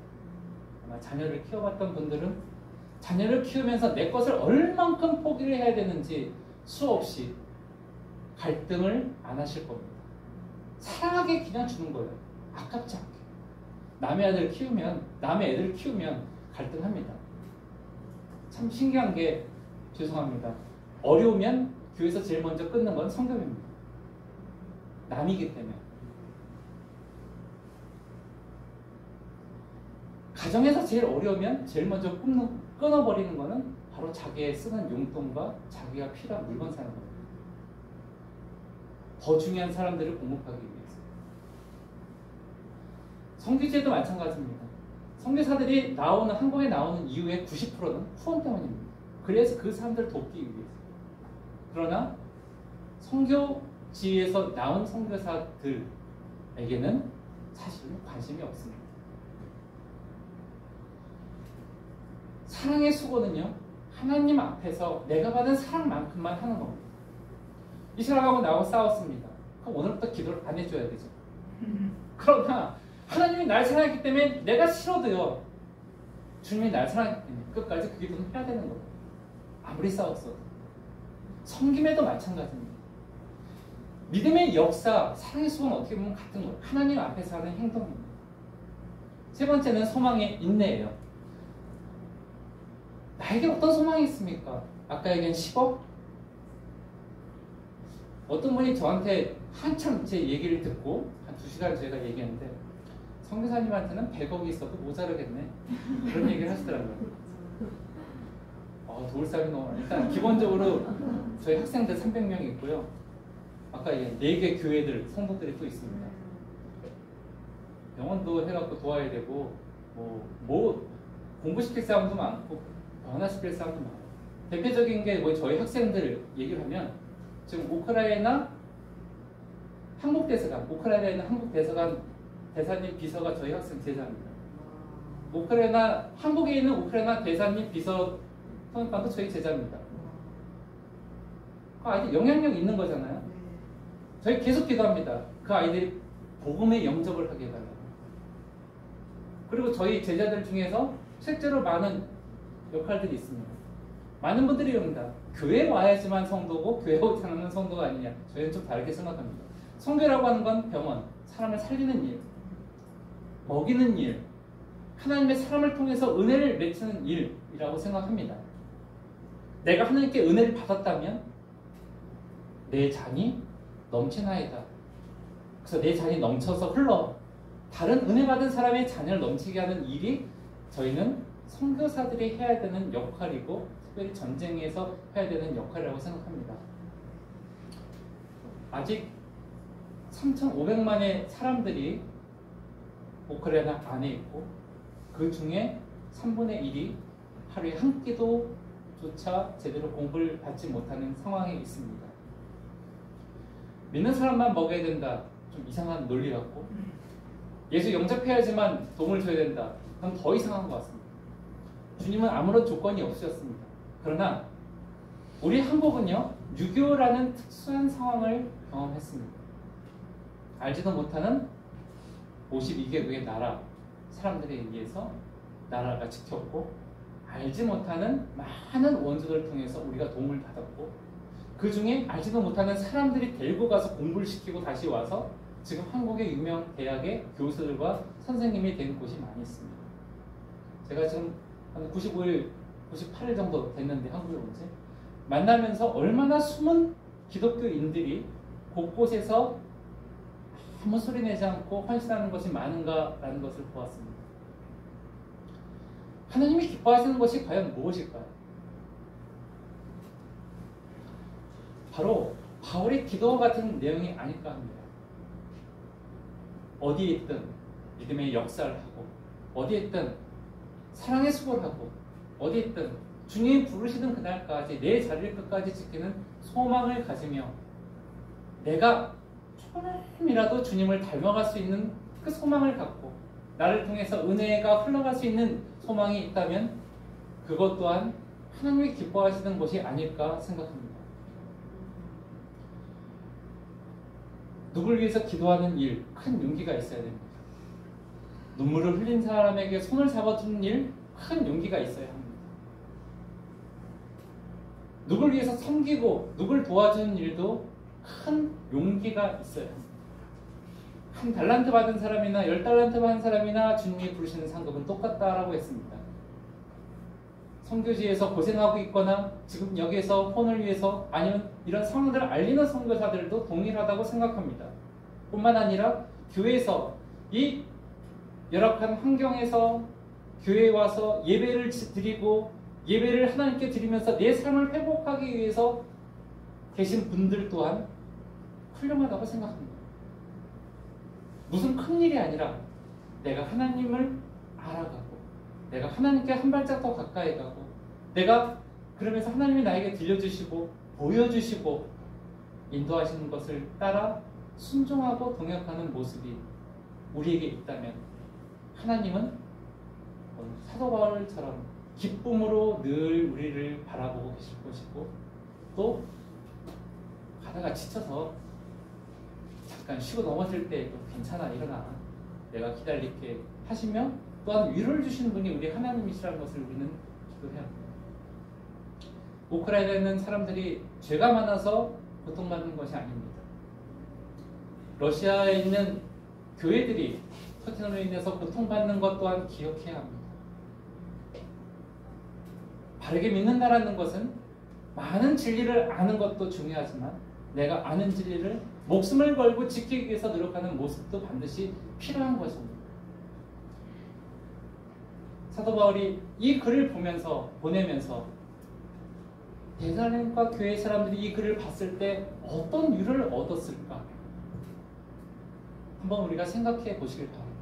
아마 자녀를 키워봤던 분들은 자녀를 키우면서 내 것을 얼만큼 포기를 해야 되는지 수없이 갈등을 안 하실 겁니다. 사랑하게 그냥 주는 거예요. 아깝지 않게. 남의 애들 키우면 갈등합니다. 참 신기한 게 죄송합니다. 어려우면 교회에서 제일 먼저 끊는 건 성경입니다. 남이기 때문에. 가정에서 제일 어려우면 제일 먼저 끊어버리는 거는 바로 자기의 쓰는 용돈과 자기가 필요한 물건 사는 겁니다. 더 중요한 사람들을 공급하기 위해서. 선교제도 마찬가지입니다. 선교사들이 한국에 나오는 이유의 90%는 후원 때문입니다. 그래서 그 사람들을 돕기 위해서. 그러나 선교지에서 나온 선교사들에게는 사실은 관심이 없습니다. 사랑의 수고는요, 하나님 앞에서 내가 받은 사랑만큼만 하는 겁니다. 이 사람하고 나하고 싸웠습니다. 그럼 오늘부터 기도를 안 해줘야 되죠. 그러나 하나님이 날 사랑했기 때문에 내가 싫어도요, 주님이 날 사랑했기 때문에 끝까지 그 기도는 해야 되는 거예요. 아무리 싸웠어도. 섬김에도 마찬가지입니다. 믿음의 역사, 사랑의 수고는 어떻게 보면 같은 거예요. 하나님 앞에서 하는 행동입니다. 세 번째는 소망의 인내예요. 나에게 어떤 소망이 있습니까? 아까 얘기한 10억? 어떤 분이 저한테 한참 제 얘기를 듣고 한 2시간 제가 얘기했는데 선교사님한테는 100억이 있어도 모자르겠네, 그런 얘기를 하시더라고요. 도울 사람이 너무 많아요. 일단 기본적으로 저희 학생들 300명이 있고요. 아까 얘기한 4개 교회들, 성도들이 또 있습니다. 병원도 해갖고 도와야 되고 뭐 공부시킬 사람도 많고 변화시킬 사람도 많아요. 대표적인 게 저희 학생들 얘기를 하면 지금 우크라이나 우크라이나에 있는 한국 대사관 대사님 비서가 저희 학생 제자입니다. 한국에 있는 우크라이나 대사님 비서 선생님도 저희 제자입니다. 그 아이들 영향력 있는 거잖아요. 저희 계속 기도합니다. 그 아이들이 복음의 영접을 하게 해달라고. 그리고 저희 제자들 중에서 실제로 많은 역할들이 있습니다. 많은 분들이 이럽니다. 교회 와야지만 성도고 교회 오지 않으면 성도가 아니냐. 저희는 좀 다르게 생각합니다. 선교라고 하는 건 병원, 사람을 살리는 일, 먹이는 일, 하나님의 사람을 통해서 은혜를 맺는 일이라고 생각합니다. 내가 하나님께 은혜를 받았다면 내 잔이 넘치나이다. 그래서 내 잔이 넘쳐서 흘러 다른 은혜 받은 사람의 잔을 넘치게 하는 일이 저희는 선교사들이 해야 되는 역할이고 특별히 전쟁에서 해야 되는 역할이라고 생각합니다. 아직 3,500만의 사람들이 우크라이나 안에 있고 그 중에 3분의 1이 하루에 한 끼도조차 제대로 공부를 받지 못하는 상황에 있습니다. 믿는 사람만 먹여야 된다. 좀 이상한 논리 같고 예수 영접해야지만 도움을 줘야 된다. 그건 더 이상한 것 같습니다. 주님은 아무런 조건이 없으셨습니다. 그러나 우리 한국은요, 유교라는 특수한 상황을 경험했습니다. 알지도 못하는 52개국의 나라 사람들에 의해서 나라가 지켰고 알지 못하는 많은 원수들을 통해서 우리가 도움을 받았고 그 중에 알지도 못하는 사람들이 데리고 가서 공부를 시키고 다시 와서 지금 한국의 유명 대학의 교수들과 선생님이 된 곳이 많이 있습니다. 제가 지금 한 95일, 98일 정도 됐는데 한국에 온 지 만나면서 얼마나 숨은 기독교인들이 곳곳에서 아무 소리 내지 않고 헌신하는 것이 많은가라는 것을 보았습니다. 하나님이 기뻐하시는 것이 과연 무엇일까요? 바로 바울의 기도와 같은 내용이 아닐까 합니다. 어디에 있든 믿음의 역사를 하고 어디에 있든 사랑의 수고를 하고 어디에 있든 주님이 부르시는 그날까지 내 자리를 끝까지 지키는 소망을 가지며 내가 조금이라도 주님을 닮아갈 수 있는 그 소망을 갖고 나를 통해서 은혜가 흘러갈 수 있는 소망이 있다면 그것 또한 하나님이 기뻐하시는 것이 아닐까 생각합니다. 누굴 위해서 기도하는 일, 큰 용기가 있어야 됩니다. 눈물을 흘린 사람에게 손을 잡아주는 일, 큰 용기가 있어야 합니다. 누굴 위해서 섬기고 누굴 도와주는 일도 큰 용기가 있어야 합니다. 한 달란트 받은 사람이나 10달란트 받은 사람이나 주님이 부르시는 상급은 똑같다라고 했습니다. 선교지에서 고생하고 있거나 지금 여기에서 혼을 위해서 아니면 이런 상황들을 알리는 선교사들도 동일하다고 생각합니다. 뿐만 아니라 교회에서 이 열악한 환경에서 교회에 와서 예배를 드리고 예배를 하나님께 드리면서 내 삶을 회복하기 위해서 계신 분들 또한 훌륭하다고 생각합니다. 무슨 큰일이 아니라 내가 하나님을 알아가고 내가 하나님께 한 발짝 더 가까이 가고 내가 그러면서 하나님이 나에게 들려주시고 보여주시고 인도하시는 것을 따라 순종하고 동역하는 모습이 우리에게 있다면 하나님은 사도 바울처럼 기쁨으로 늘 우리를 바라보고 계실 것이고 또 가다가 지쳐서 잠깐 쉬고 넘어질 때 괜찮아 일어나 내가 기다릴게 하시며 또한 위로를 주시는 분이 우리 하나님이시라는 것을 우리는 기도해야 합니다. 우크라이나에 있는 사람들이 죄가 많아서 고통받는 것이 아닙니다. 러시아에 있는 교회들이 터전으로 인해서 고통받는 것 또한 기억해야 합니다. 바르게 믿는다라는 것은 많은 진리를 아는 것도 중요하지만 내가 아는 진리를 목숨을 걸고 지키기 위해서 노력하는 모습도 반드시 필요한 것입니다. 사도 바울이 이 글을 보내면서 대살렘과 교회 사람들이 이 글을 봤을 때 어떤 위로를 얻었을까? 한번 우리가 생각해 보시길 바랍니다.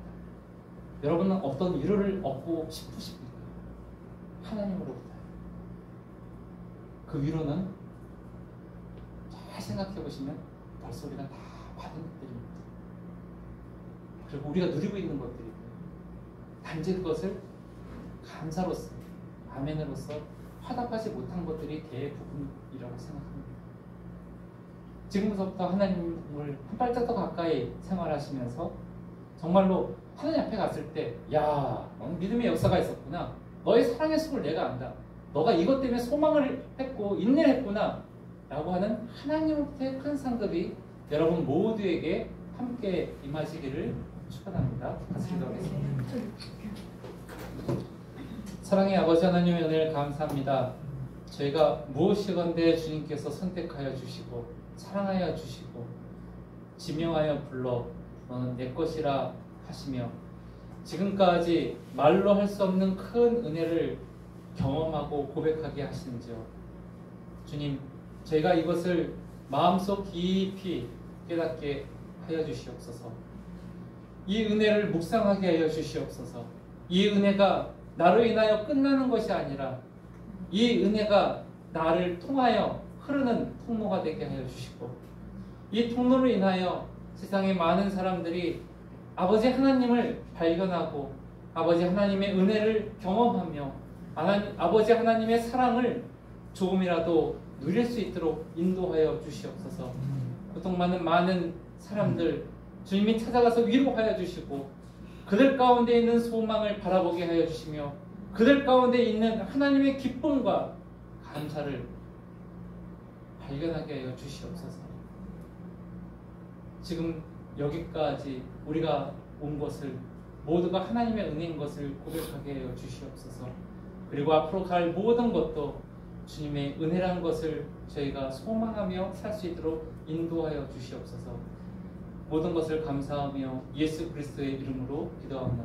여러분은 어떤 위로를 얻고 싶으십니까? 하나님으로부터. 그 위로는 잘 생각해 보시면 벌써 우리가 다 받은 것들입니다. 그리고 우리가 누리고 있는 것들이고요. 단지 그것을 감사로서, 아멘으로서 화답하지 못한 것들이 대부분이라고 생각합니다. 지금부터 하나님을 한 발짝 더 가까이 생활하시면서 정말로 하나님 앞에 갔을 때 야, 너는 믿음의 역사가 있었구나. 너의 사랑의 속을 내가 안다. 너가 이것 때문에 소망을 했고 인내를 했구나 라고 하는 하나님으로부터의 큰 상급이 여러분 모두에게 함께 임하시기를 축원합니다. 같이 기도하겠습니다. 사랑의 아버지 하나님의 은혜를 감사합니다. 저희가 무엇이건대 주님께서 선택하여 주시고 사랑하여 주시고 지명하여 불러 너는 내 것이라 하시며 지금까지 말로 할 수 없는 큰 은혜를 경험하고 고백하게 하시는지요. 주님, 저희가 이것을 마음속 깊이 깨닫게 하여 주시옵소서. 이 은혜를 묵상하게 하여 주시옵소서. 이 은혜가 나로 인하여 끝나는 것이 아니라 이 은혜가 나를 통하여 흐르는 통로가 되게 하여 주시고 이 통로로 인하여 세상의 많은 사람들이 아버지 하나님을 발견하고 아버지 하나님의 은혜를 경험하며 아버지 하나님의 사랑을 조금이라도 누릴 수 있도록 인도하여 주시옵소서. 고통받는 많은 사람들 주님이 찾아가서 위로하여 주시고 그들 가운데 있는 소망을 바라보게 하여 주시며 그들 가운데 있는 하나님의 기쁨과 감사를 발견하게 하여 주시옵소서. 지금 여기까지 우리가 온 것을 모두가 하나님의 은혜인 것을 고백하게 하여 주시옵소서. 그리고 앞으로 갈 모든 것도 주님의 은혜라는 것을 저희가 소망하며 살 수 있도록 인도하여 주시옵소서. 모든 것을 감사하며 예수 그리스도의 이름으로 기도합니다.